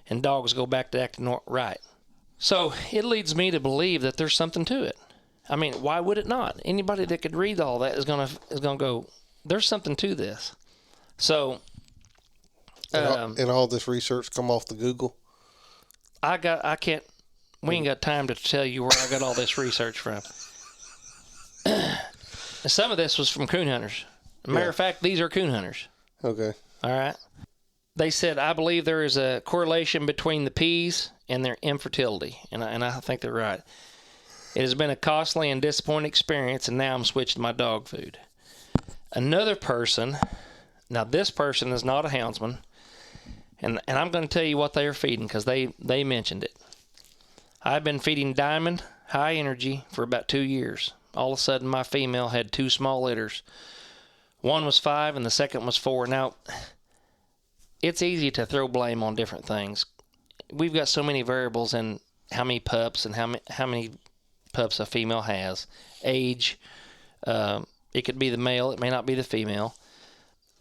and dogs go back to acting right. So it leads me to believe that there's something to it. I mean, why would it not? Anybody that could read all that is gonna go, there's something to this. So, and all this research come off the Google. we ain't got time to tell you where I got all this research from. Some of this was from coon hunters. Matter of fact, these are coon hunters. Okay. All right. They said, I believe there is a correlation between the peas and their infertility. And I think they're right. It has been a costly and disappointing experience, and now I'm switching to my dog food. Another person, now this person is not a houndsman, and I'm going to tell you what they are feeding because they mentioned it. I've been feeding Diamond high energy for about 2 years. All of a sudden, my female had 2 small litters. One was 5 and the second was 4. Now, it's easy to throw blame on different things. We've got so many variables in how many pups and how many pups a female has. Age, it could be the male, it may not be the female.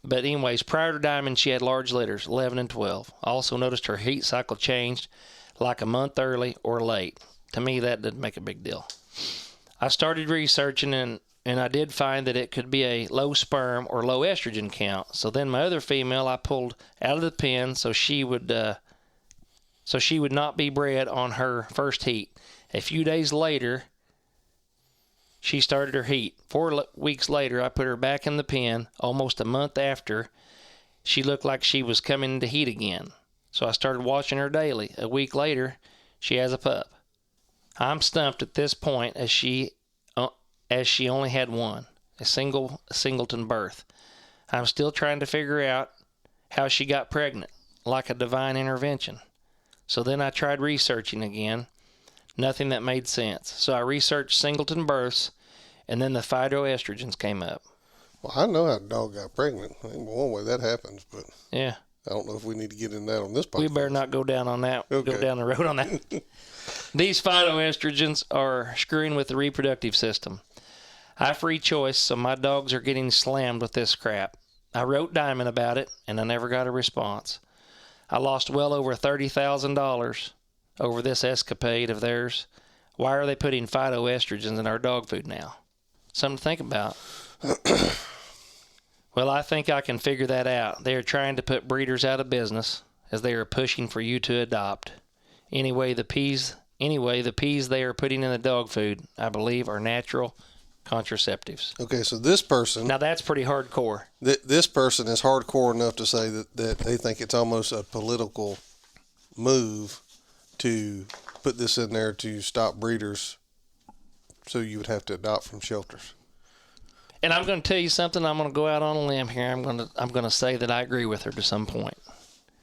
But anyways, prior to Diamond, she had large litters, 11 and 12. I also noticed her heat cycle changed like a month early or late. To me, that didn't make a big deal. I started researching, and I did find that it could be a low sperm or low estrogen count. So then my other female I pulled out of the pen so she would not be bred on her first heat. A few days later, she started her heat. 4 weeks later, I put her back in the pen. Almost a month after, she looked like she was coming into heat again. So I started watching her daily. A week later, she has a pup. I'm stumped at this point as she only had one, a singleton birth. I'm still trying to figure out how she got pregnant, like a divine intervention. So then I tried researching again. Nothing that made sense. So I researched singleton births, and then the phytoestrogens came up. Well, I know how a dog got pregnant. I mean, one way that happens, but yeah, I don't know if we need to get into that on this podcast. We better not go down on that. Okay. Go down the road on that. These phytoestrogens are screwing with the reproductive system. I have free choice, so my dogs are getting slammed with this crap. I wrote Diamond about it, and I never got a response. I lost well over $30,000 over this escapade of theirs. Why are they putting phytoestrogens in our dog food now? Something to think about. Well, I think I can figure that out. They are trying to put breeders out of business as they are pushing for you to adopt. Anyway, the peas they are putting in the dog food, I believe, are natural contraceptives. Okay, so this person... Now, that's pretty hardcore. This person is hardcore enough to say that they think it's almost a political move to put this in there to stop breeders, so you would have to adopt from shelters. And I'm going to tell you something. I'm going to go out on a limb here. I'm going to say that I agree with her to some point.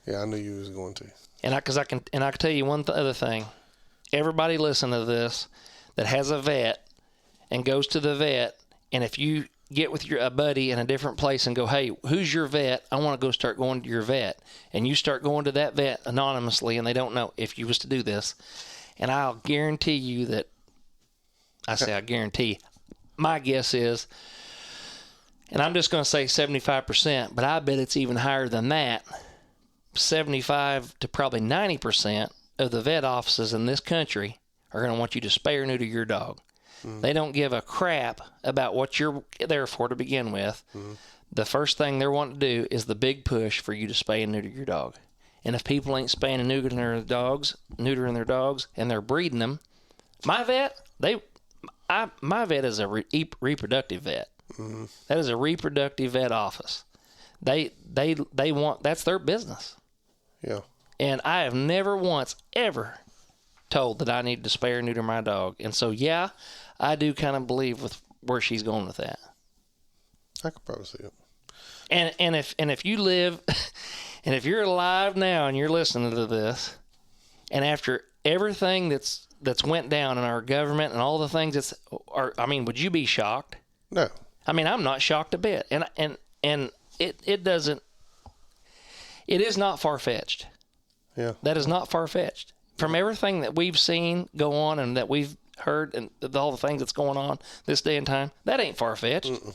Yeah, I knew you was going to. And I can tell you one other thing. Everybody listen to this that has a vet and goes to the vet, and if you get with a buddy in a different place and go, hey, who's your vet? I want to go start going to your vet. And you start going to that vet anonymously, and they don't know if you was to do this. And I'll guarantee you that, I guarantee, my guess is, and I'm just going to say 75%, but I bet it's even higher than that. 75 to probably 90% of the vet offices in this country are going to want you to spay or neuter your dog. Mm. They don't give a crap about what you're there for to begin with. Mm. The first thing they're wanting to do is the big push for you to spay and neuter your dog. And if people ain't spaying and neutering their dogs, and they're breeding them, my vet is a reproductive vet. Mm-hmm. That is a reproductive vet office. They want, that's their business. Yeah. And I have never once ever told that I need to spay or neuter my dog. And so, yeah, I do kind of believe with where she's going with that. I could probably see it. And if you live, and if you're alive now and you're listening to this, and after everything that's went down in our government and all the things would you be shocked? No. I mean, I'm not shocked a bit. And it is not far-fetched. Yeah. That is not far-fetched. From everything that we've seen go on and that we've heard and all the things that's going on this day and time, that ain't far-fetched. Mm-mm.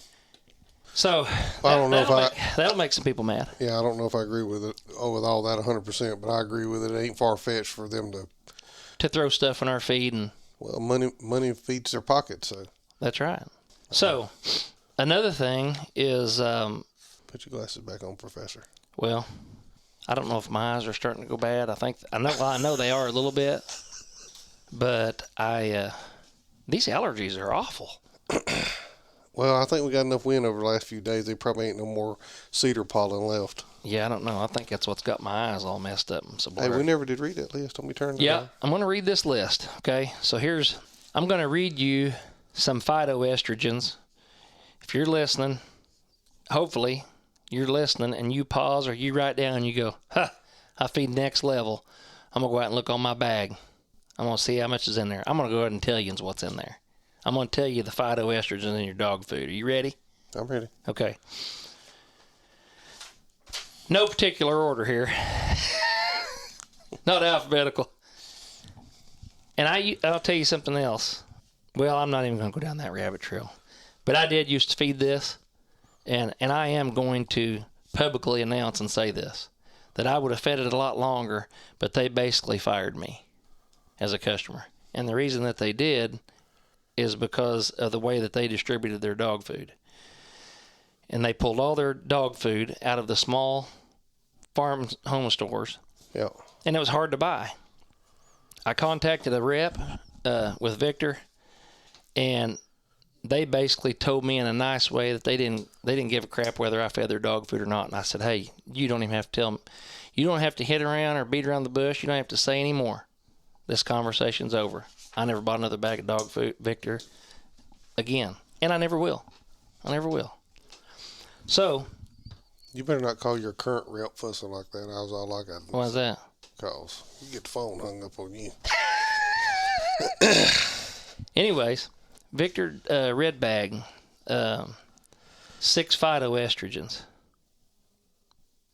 So I don't know if that'll make some people mad. Yeah, I don't know if I agree with it. With all that 100%, but I agree with it. It ain't far fetched for them to throw stuff in our feed, and money feeds their pockets. So that's right. So another thing is, put your glasses back on, Professor. Well, I don't know if my eyes are starting to go bad. I know they are a little bit, but these allergies are awful. Well, I think we got enough wind over the last few days. There probably ain't no more cedar pollen left. Yeah, I don't know. I think that's what's got my eyes all messed up. So hey, we never did read that list. Don't be turning it Yeah, down. I'm going to read this list. Okay, so I'm going to read you some phytoestrogens. If you're listening, hopefully you're listening and you pause or you write down and you go, I feed next level. I'm going to go out and look on my bag. I'm going to see how much is in there. I'm going to go ahead and tell you what's in there. I'm going to tell you the phytoestrogens in your dog food. Are you ready? I'm ready. Okay. No particular order here. Not alphabetical. And I'll tell you something else. Well, I'm not even going to go down that rabbit trail. But I did used to feed this, and I am going to publicly announce and say this, that I would have fed it a lot longer, but they basically fired me as a customer. And the reason that they did is because of the way that they distributed their dog food. And they pulled all their dog food out of the small farm home stores. Yeah. And it was hard to buy. I contacted a rep with Victor, and they basically told me in a nice way that they didn't give a crap whether I fed their dog food or not. And I said, hey, you don't even have to tell them. You don't have to hit around or beat around the bush. You don't have to say any more. This conversation's over. I never bought another bag of dog food, Victor, again. And I never will. So. You better not call your current rep fussing like that. I was all like that. Why's that? Because you get the phone hung up on you. Anyways, Victor Red Bag, 6 phytoestrogens.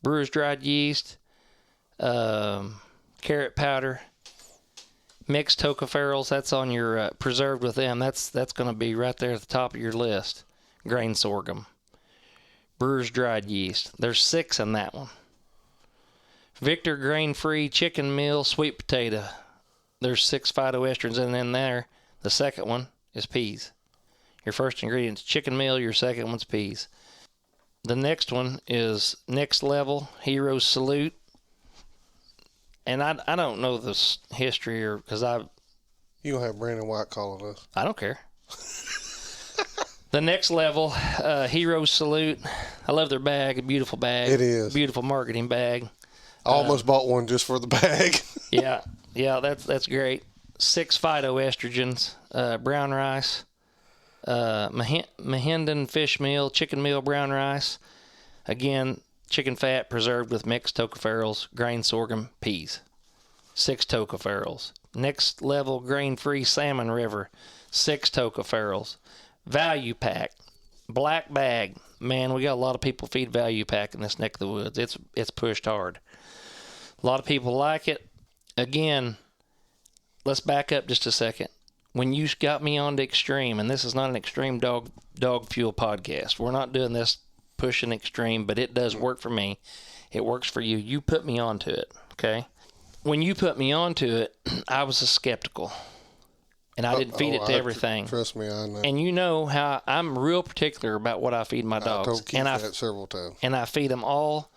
Brewer's dried yeast, carrot powder, mixed tocopherols. That's on your preserved with them. That's going to be right there at the top of your list. Grain sorghum. Brewer's dried yeast. There's 6 in that one. Victor grain-free chicken meal sweet potato. There's 6 phytoestrogens in there. The second one is peas. Your first ingredient is chicken meal. Your second one's peas. The next one is Next Level Heroes Salute. And I don't know this history or because You gonna have Brandon White calling us? I don't care. The Next Level Heroes Salute. I love their bag. A beautiful bag. It is. Beautiful marketing bag. I almost bought one just for the bag. Yeah, that's great. 6 phytoestrogens, brown rice, Mahinden fish meal, chicken meal, brown rice. Again, chicken fat preserved with mixed tocopherols, grain sorghum, peas. 6 tocopherols. Next Level grain-free salmon river, 6 tocopherols. Value Pack, black bag. Man, we got a lot of people feed Value Pack in this neck of the woods. It's pushed hard. A lot of people like it. Again, let's back up just a second. When you got me on to Extreme, and this is not an Extreme dog fuel podcast. We're not doing this pushing Extreme, but it does work for me. It works for you. You put me onto it, okay? When you put me onto it, I was skeptical. And I didn't feed it to everything. Trust me, I know. And you know how I'm real particular about what I feed my dogs. I told Keith that several times. And I feed them all.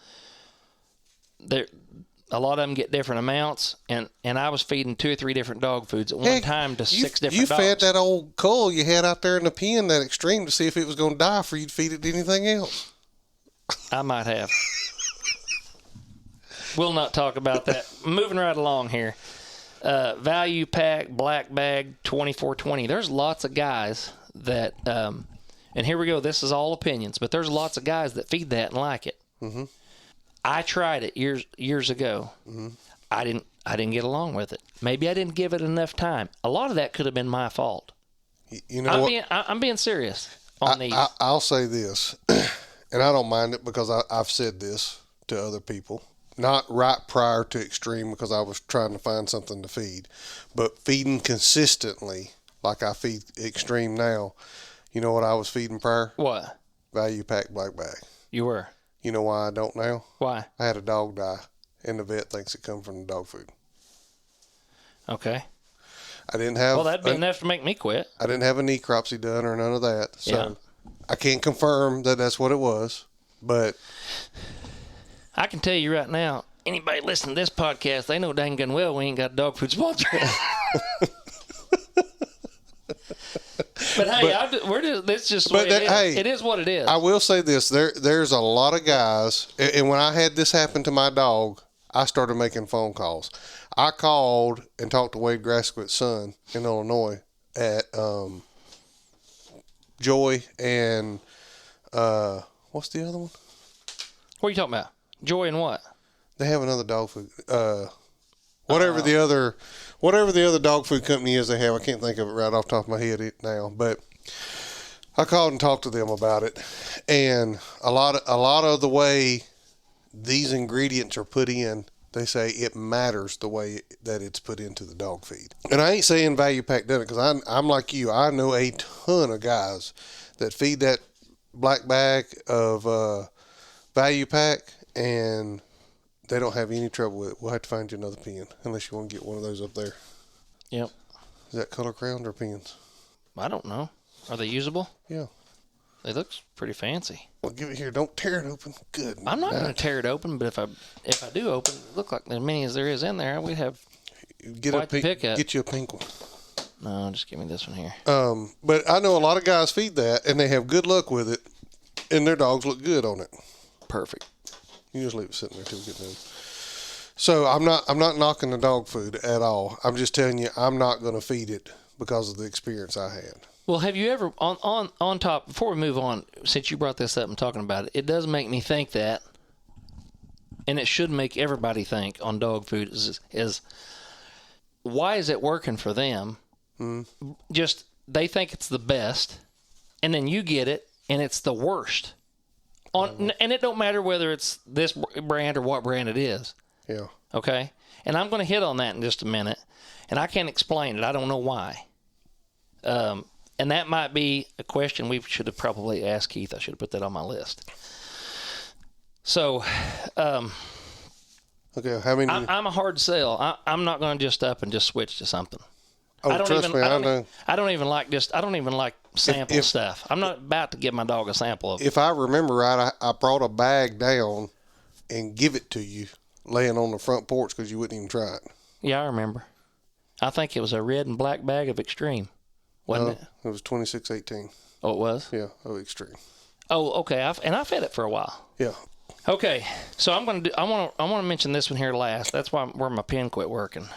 A lot of them get different amounts, and I was feeding 2 or 3 different dog foods at one time to 6 different dogs. You fed that old cull you had out there in the pen, that Extreme, to see if it was going to die for you to feed it anything else. I might have. We'll not talk about that. Moving right along here. Value Pack, black bag, 2420. There's lots of guys that, and here we go, this is all opinions, but there's lots of guys that feed that and like it. Mm-hmm. I tried it years ago. Mm-hmm. I didn't get along with it. Maybe I didn't give it enough time. A lot of that could have been my fault. You know I'm being serious on these. I'll say this, and I don't mind it because I've said this to other people. Not right prior to Extreme because I was trying to find something to feed, but feeding consistently like I feed Extreme now. You know what I was feeding prior? What? value pack black bag. You were. You know why I don't now? Why? I had a dog die, and the vet thinks it come from the dog food. Okay. I didn't have. Well, that'd be enough to make me quit. I didn't have a necropsy done or none of that, so Yeah. I can't confirm that that's what it was. But I can tell you right now, anybody listening to this podcast, they know dang gun well we ain't got a dog food sponsor. But hey, it's just the way it is. Hey, it is what it is. I will say this: there's a lot of guys, and when I had this happen to my dog, I started making phone calls. I called and talked to Wade Grasquith's son in Illinois at Joy and what's the other one? What are you talking about? Joy and what? They have another dog food. Whatever the other dog food company is they have, I can't think of it right off the top of my head now. But I called and talked to them about it, and a lot of the way these ingredients are put in, they say it matters the way that it's put into the dog feed. And I ain't saying Value Pack done it, because I'm like you. I know a ton of guys that feed that black bag of Value Pack, and they don't have any trouble with it. We'll have to find you another pen, unless you want to get one of those up there. Yep. Is that color crowned or pens? I don't know. Are they usable? Yeah. They look pretty fancy. Well, give it here. Don't tear it open. Good. I'm not going to tear it open, but if I do open it, look like as many as there is in there, we'd have quite the pickup. Get you a pink one. No, just give me this one here. But I know a lot of guys feed that, and they have good luck with it, and their dogs look good on it. Perfect. You just leave it sitting there till we get done. So I'm not knocking the dog food at all. I'm just telling you I'm not going to feed it because of the experience I had. Well, have you ever on top, before we move on, since you brought this up and talking about it, it does make me think that, and it should make everybody think on dog food is why is it working for them? Just they think it's the best, and then you get it and it's the worst. And it don't matter whether it's this brand or what brand it is. Yeah. Okay? And I'm going to hit on that in just a minute. And I can't explain it. I don't know why. And that might be a question we should have probably asked Keith. I should have put that on my list. So, okay, how many? I'm a hard sell. I'm not going to just up and just switch to something. Oh, trust me, I know. I don't even like sample stuff. I'm not about to give my dog a sample of it. If I remember right, I brought a bag down and give it to you laying on the front porch because you wouldn't even try it. Yeah, I remember. I think it was a red and black bag of Extreme, wasn't it? It was 2618. Oh, it was? Yeah, of Extreme. Oh, okay. I fed it for a while. Yeah. Okay, so I want to mention this one here last. That's where my pen quit working.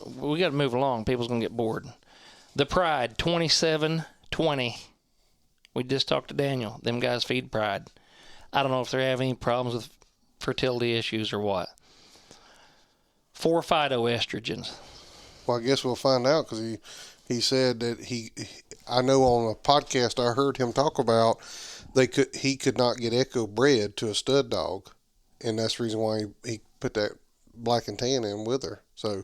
We got to move along. People's gonna get bored. The Pride 2720. We just talked to Daniel. Them guys feed Pride. I don't know if they're having any problems with fertility issues or what. 4 phytoestrogens. Well, I guess we'll find out because he said that I know on a podcast I heard him talk about he could not get echo bred to a stud dog, and that's the reason why he put that black and tan in with her. So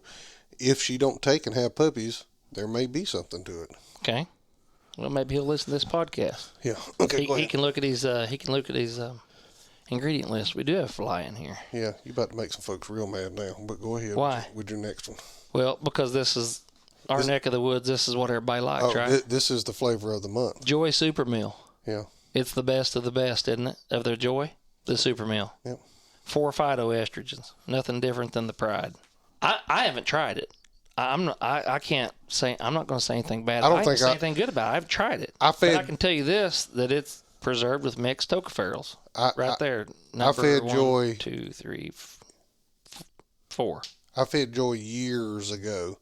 if she don't take and have puppies, there may be something to it. Okay. Well, maybe he'll listen to this podcast. Yeah. Okay. He can look at his ingredient list. We do have fly in here. Yeah, you about to make some folks real mad now. But go ahead. Why? With your next one. Well, because this is our neck of the woods. This is what everybody likes, right? This is the flavor of the month. Joy Super Meal. Yeah. It's the best of the best, isn't it? Of their Joy, the Super Meal. Yep. 4 phytoestrogens. Nothing different than the Pride. I haven't tried it. I can't say. I'm not going to say anything bad. I can't say anything good about it. I've tried it. But I can tell you this: that it's preserved with mixed tocopherols. Right there. I fed Joy 2, 3, 4. I fed Joy years ago.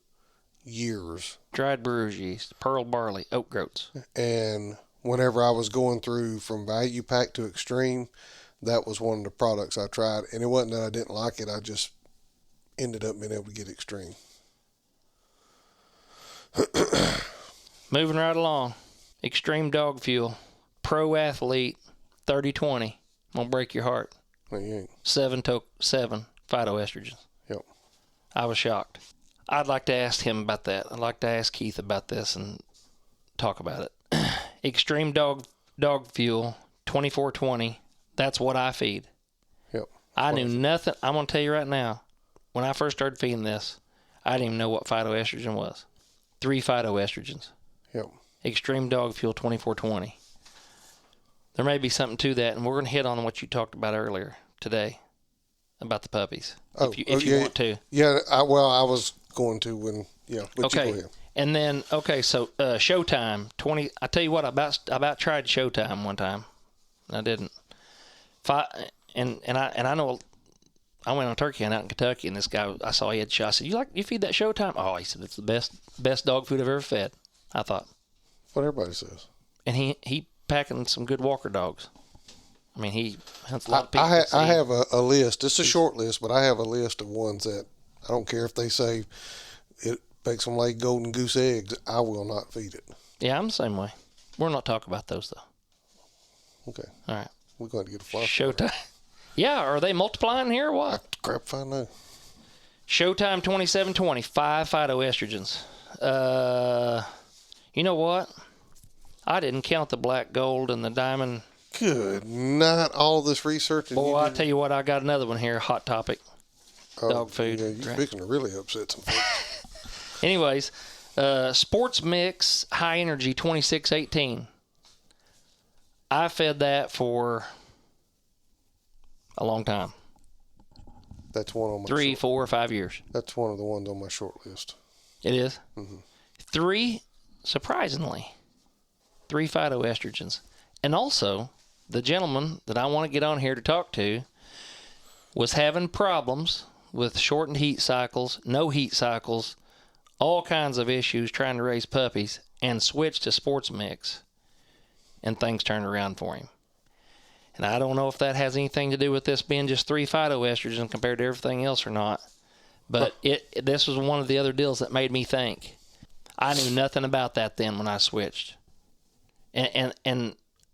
Years. Dried brewer's yeast, pearl barley, oat groats. And whenever I was going through from Value Pack to Extreme, that was one of the products I tried. And it wasn't that I didn't like it. I just ended up being able to get Extreme. Moving right along. Extreme Dog Fuel. Pro Athlete 3020. I'm going to break your heart. No, you ain't. 7 phytoestrogens. Yep. I was shocked. I'd like to ask him about that. I'd like to ask Keith about this and talk about it. Extreme Dog Fuel 24-20. That's what I feed. Yep. I knew nothing. I'm going to tell you right now, when I first started feeding this, I didn't even know what phytoestrogen was. 3 phytoestrogens. Yep. Extreme Dog Fuel 24-20. There may be something to that, and we're going to hit on what you talked about earlier today about the puppies, if you want to. Yeah, I was going to when, but okay. you go ahead. And then, so Showtime 20. I tell you what, I about tried Showtime one time. I didn't. And I know I went on turkey hunt out in Kentucky, and this guy, I saw he had shot. I said, you feed that Showtime? Oh, he said, it's the best dog food I've ever fed. I thought. What everybody says. And he packing some good walker dogs. I mean, he hunts a lot of people. I have a list. It's a short list, but I have a list of ones that I don't care if they say it makes them lay golden goose eggs. I will not feed it. Yeah, I'm the same way. We're not talking about those, though. Okay. All right. We're going to get a fly. Showtime. Yeah, are they multiplying here or what? Crap if I know. Showtime 27-20, 5 phytoestrogens. You know what? I didn't count the black gold and the diamond. Good. Not all this research. Boy, I tell you what, I got another one here, hot topic. Dog food. Yeah, you're fixing to really upset some folks. Anyways, Sports Mix High Energy 26-18. I fed that for a long time. That's one on my 3, 4, 5 years. That's one of the ones on my short list. It is? Mm-hmm. 3, surprisingly, 3 phytoestrogens. And also, the gentleman that I want to get on here to talk to was having problems with shortened heat cycles, no heat cycles, all kinds of issues trying to raise puppies, and switched to Sports Mix. And things turned around for him. And I don't know if that has anything to do with this being just 3 phytoestrogens compared to everything else or not. But this was one of the other deals that made me think. I knew nothing about that then when I switched. And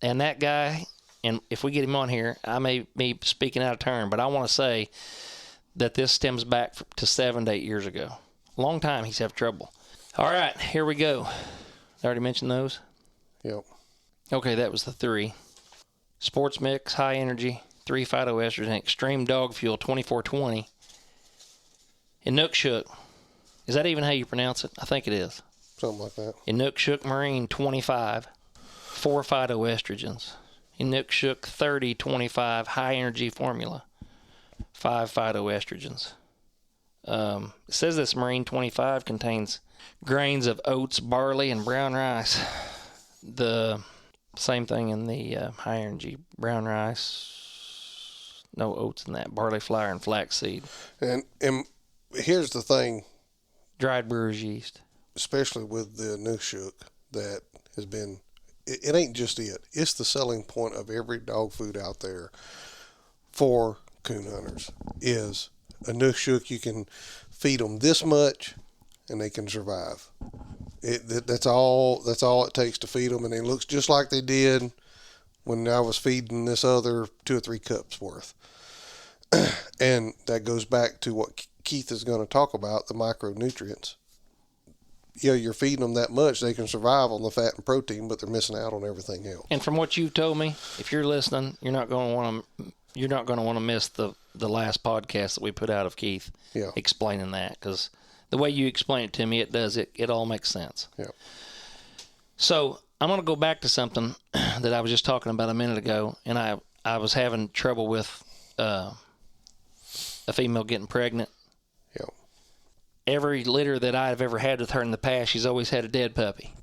that guy, and if we get him on here, I may be speaking out of turn, but I want to say that this stems back to 7 to 8 years ago. Long time he's had trouble. All right, here we go. I already mentioned those? Yep. Okay, that was the 3. Sports Mix, High Energy, 3 phytoestrogen, Extreme Dog Fuel, 24-20. Inukshuk. Is that even how you pronounce it? I think it is. Something like that. Inukshuk Marine, 25. 4 phytoestrogens. Inukshuk 30-25 High Energy Formula, 5 phytoestrogens. It says this Marine 25 contains grains of oats, barley, and brown rice. The same thing in the High Energy brown rice. No oats in that. Barley flour and flaxseed. And here's the thing. Dried brewer's yeast. Especially with the Inukshuk that has been, it ain't just it. It's the selling point of every dog food out there for coon hunters is Inukshuk. You can feed them this much and they can survive. That's all it takes to feed them, and it looks just like they did when I was feeding this other 2 or 3 cups worth. And that goes back to what Keith is going to talk about, the micronutrients. Yeah, you're feeding them that much, they can survive on the fat and protein, but they're missing out on everything else. And from what you've told me, if you're listening, you're not going to want to miss the last podcast that we put out of Keith, explaining that, because the way you explain it to me, it all makes sense. Yeah. So I'm going to go back to something that I was just talking about a minute ago, and I was having trouble with a female getting pregnant. Yeah. Every litter that I've ever had with her in the past, she's always had a dead puppy.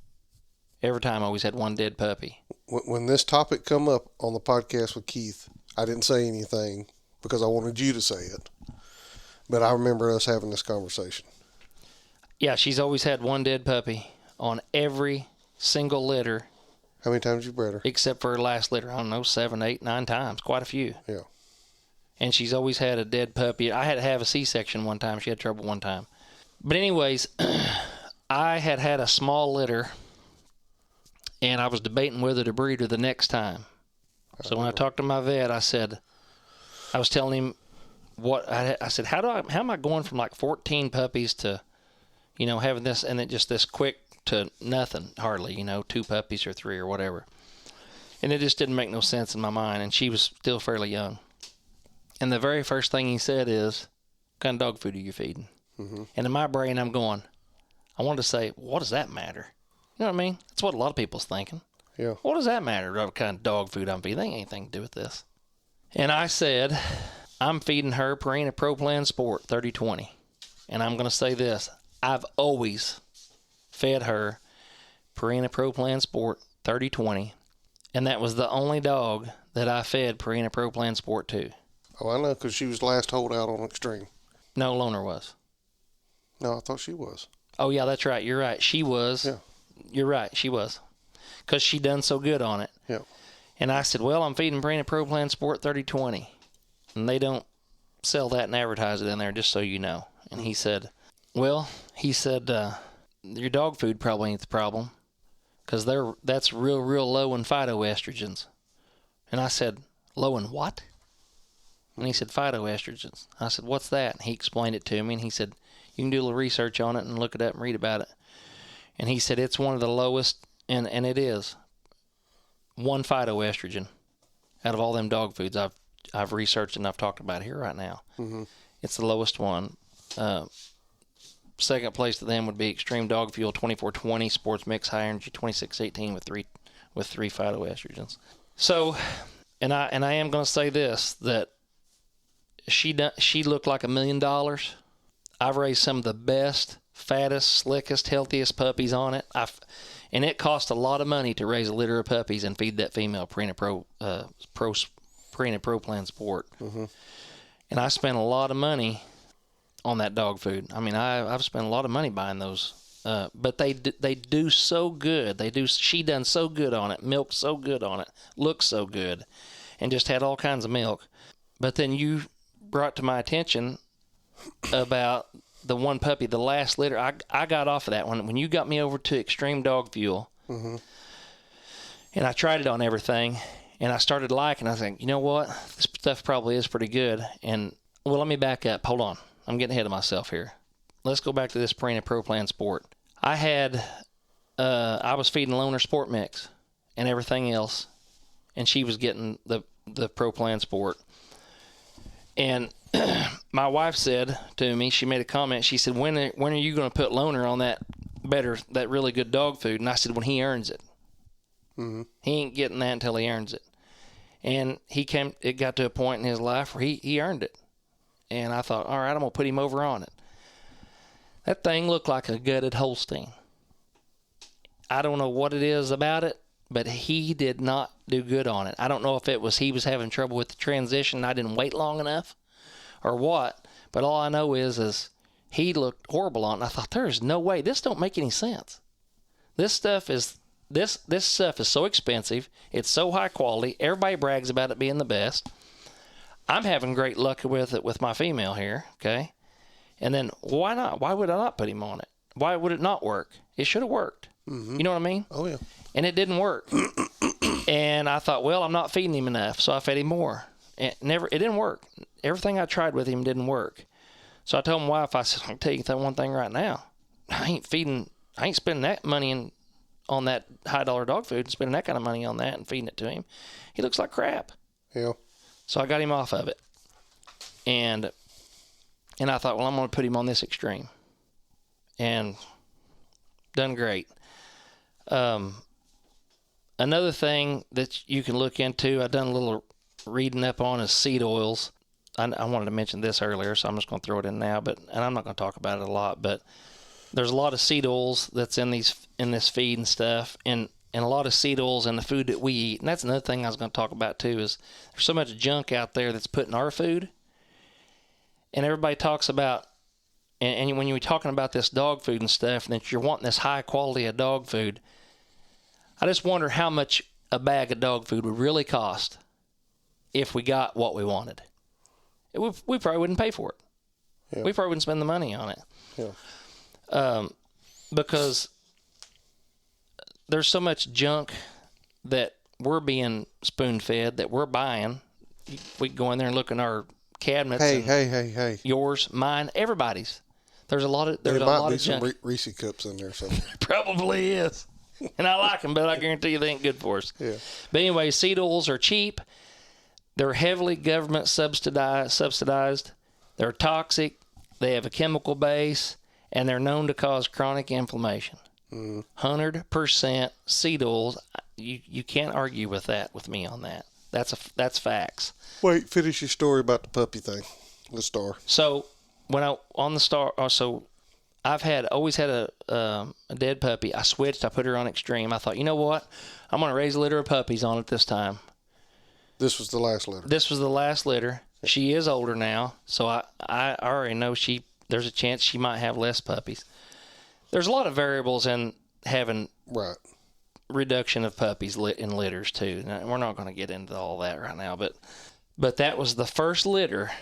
Every time I always had one dead puppy. When this topic come up on the podcast with Keith, I didn't say anything because I wanted you to say it. But I remember us having this conversation. Yeah, she's always had one dead puppy on every single litter. How many times you bred her? Except for her last litter. I don't know, 7, 8, 9 times. Quite a few. Yeah. And she's always had a dead puppy. I had to have a C-section one time. She had trouble one time. But anyways, I had a small litter, and I was debating whether to breed her the next time. So when I talked to my vet, I was telling him I said, how am I going from like 14 puppies to, having this, and then just this quick to nothing, hardly, 2 puppies or 3 or whatever. And it just didn't make no sense in my mind, and she was still fairly young. And the very first thing he said is, what kind of dog food are you feeding? Mm-hmm. And in my brain, I'm going, I wanted to say, what does that matter? You know what I mean? That's what a lot of people's thinking. Yeah. What does that matter, what kind of dog food I'm feeding? They ain't anything to do with this. And I said, I'm feeding her Purina Pro Plan Sport 30-20. And I'm going to say this. I've always fed her Purina Pro Plan Sport 30-20. And that was the only dog that I fed Purina Pro Plan Sport to. Oh, I know, because she was last holdout on Extreme. No, Loner was. No, I thought she was. Oh, yeah, that's right. You're right. She was. Yeah. You're right. She was. Because she done so good on it. Yeah. And I said, well, I'm feeding Purina Pro Plan Sport 30-20. And they don't sell that and advertise it in there, just so you know. And he said, well, your dog food probably ain't the problem. Because that's real low in phytoestrogens. And I said, low in what? And he said, phytoestrogens. I said, what's that? And he explained it to me, and he said, you can do a little research on it and look it up and read about it. And he said, it's one of the lowest, and it is, one phytoestrogen out of all them dog foods I've researched and I've talked about here right now. Mm-hmm. It's the lowest one. Second place to them would be Extreme Dog Fuel 24-20 Sports Mix High Energy 26-18 with three phytoestrogens. So, and I am going to say this, that she looked like $1 million. I've raised some of the best, fattest, slickest, healthiest puppies on it. And it cost a lot of money to raise a litter of puppies and feed that female Purina Pro Plan Sport. Mm-hmm. And I spent a lot of money on that dog food. I mean, I've spent a lot of money buying those. But they do so good. She done so good on it, milked so good on it, looked so good, and just had all kinds of milk. But then you brought to my attention about the one puppy, the last litter. I got off of that one when you got me over to Extreme Dog Fuel. Mm-hmm. And I tried it on everything, and I started liking it. I think, you know what? This stuff probably is pretty good. And, well, let me back up. Hold on. I'm getting ahead of myself here. Let's go back to this Purina Pro Plan Sport. I was feeding Loner Sport Mix and everything else, and she was getting the Pro Plan Sport. And my wife said to me, she made a comment, she said, when are you going to put Loner on that really good dog food? And I said, when he earns it. Mm-hmm. He ain't getting that until he earns it. And it got to a point in his life where he earned it. And I thought, all right, I'm going to put him over on it. That thing looked like a gutted Holstein. I don't know what it is about it, but he did not do good on it. I don't know if it was he was having trouble with the transition and I didn't wait long enough or what, but all I know is he looked horrible on it. And I thought, there's no way. This don't make any sense. This stuff is so expensive. It's so high quality. Everybody brags about it being the best. I'm having great luck with it with my female here, okay? And then why not? Why would I not put him on it? Why would it not work? It should have worked. Mm-hmm. You know what I mean? Oh, yeah. And it didn't work. And I thought, well, I'm not feeding him enough, so I fed him more. It didn't work. Everything I tried with him didn't work. So I told my wife, I said, I can tell you one thing right now. I ain't spending that money on that high dollar dog food and spending that kind of money on that and feeding it to him. He looks like crap. Yeah. So I got him off of it. And I thought, well, I'm going to put him on this Extreme. And done great. Another thing that you can look into, I've done a little reading up on, is seed oils. I wanted to mention this earlier, so I'm just going to throw it in now, and I'm not going to talk about it a lot, but there's a lot of seed oils that's in this feed and stuff, and a lot of seed oils in the food that we eat. And that's another thing I was going to talk about too, is there's so much junk out there that's put in our food. And everybody talks about, and when you're talking about this dog food and stuff, and that you're wanting this high quality of dog food, I just wonder how much a bag of dog food would really cost if we got what we wanted. We probably wouldn't pay for it. Yeah. We probably wouldn't spend the money on it. Yeah. Because there's so much junk that we're being spoon-fed that we're buying. We can go in there and look in our cabinets. Hey. Yours, mine, everybody's. There's a lot of There might be junk. some Reese cups in there somewhere. Probably is. And I like them, but I guarantee you they ain't good for us. Yeah. But anyway, seed oils are cheap. They're heavily government subsidized. They're toxic. They have a chemical base, and they're known to cause chronic inflammation. 100% seed oils. You can't argue with that with me on that. That's facts. Wait, finish your story about the puppy thing. The star. So when I on the star, so I've always had a dead puppy. I switched. I put her on extreme. I thought, you know what? I'm gonna raise a litter of puppies on it this time. This was the last litter. This was the last litter. She is older now, so I already know there's a chance she might have less puppies. There's a lot of variables in having Right. reduction of puppies in litters too. Now, we're not going to get into all that right now, but that was the first litter,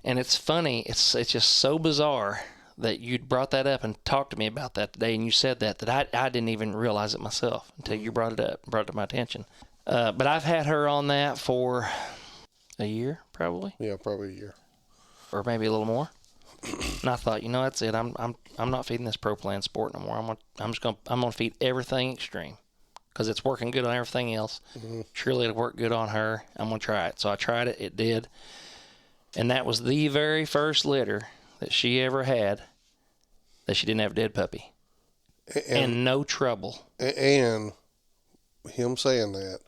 and it's funny. It's just so bizarre that you brought that up and talked to me about that today, and you said that I didn't even realize it myself until you brought it to my attention. But I've had her on that for a year, probably. Yeah, probably a year. Or maybe a little more. And I thought, that's it. I'm not feeding this Pro Plan Sport no more. I'm gonna feed everything extreme because it's working good on everything else. Mm-hmm. Surely it'll work good on her. I'm gonna try it. So I tried it. It did. And that was the very first litter that she ever had that she didn't have a dead puppy. And no trouble. And him saying that,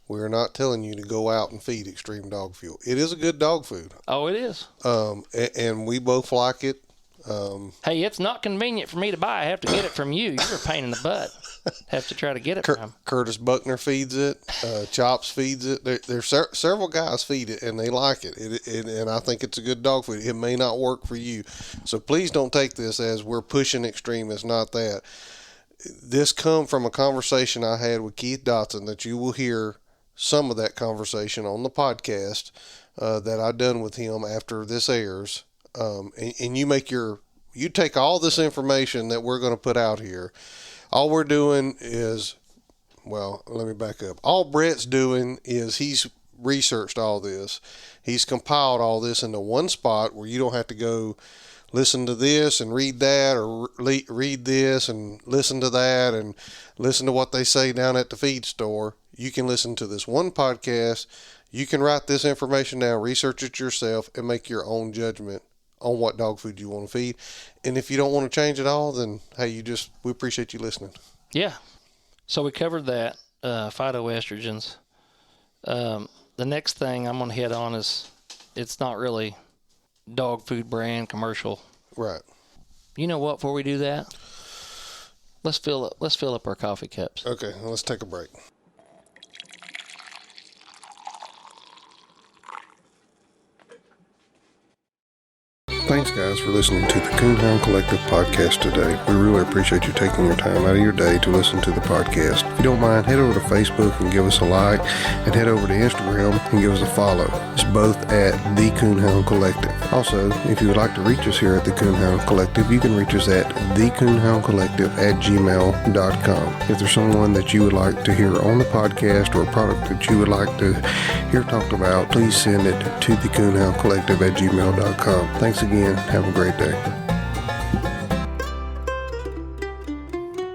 we're not telling you to go out and feed extreme dog fuel. It is a good dog food. Oh, it is. And we both like it. Hey, it's not convenient for me to buy. I have to get it from you. You're a pain in the butt. Have to try to get it from him. Curtis Buckner feeds it. Chops feeds it. There's several guys feed it, and they like it. And I think it's a good dog food. It may not work for you. So please don't take this as we're pushing extreme. It's not that. This come from a conversation I had with Keith Dotson that you will hear some of that conversation on the podcast that I done with him after this airs. And you take all this information that we're going to put out here. All we're doing is, well, let me back up. All Brett's doing is he's researched all this. He's compiled all this into one spot where you don't have to go listen to this and read that, or read this and listen to that and listen to what they say down at the feed store. You can listen to this one podcast. You can write this information down, research it yourself, and make your own judgment on what dog food you want to feed. And if you don't want to change it all, then hey, we appreciate you listening. Yeah. So we covered that, phytoestrogens. The next thing I'm going to hit on is, it's not really dog food brand commercial. Right. You know what? Before we do that, let's fill up our coffee cups. Okay, well, let's take a break. Thanks, guys, for listening to the Coonhound Collective podcast today. We really appreciate you taking your time out of your day to listen to the podcast. If you don't mind, head over to Facebook and give us a like, and head over to Instagram and give us a follow. It's both at the Coonhound Collective. Also, if you would like to reach us here at the Coonhound Collective, you can reach us at thecoonhoundcollective@gmail.com. If there's someone that you would like to hear on the podcast, or a product that you would like to hear talked about, please send it to thecoonhoundcollective@gmail.com. Thanks again. Have a great day.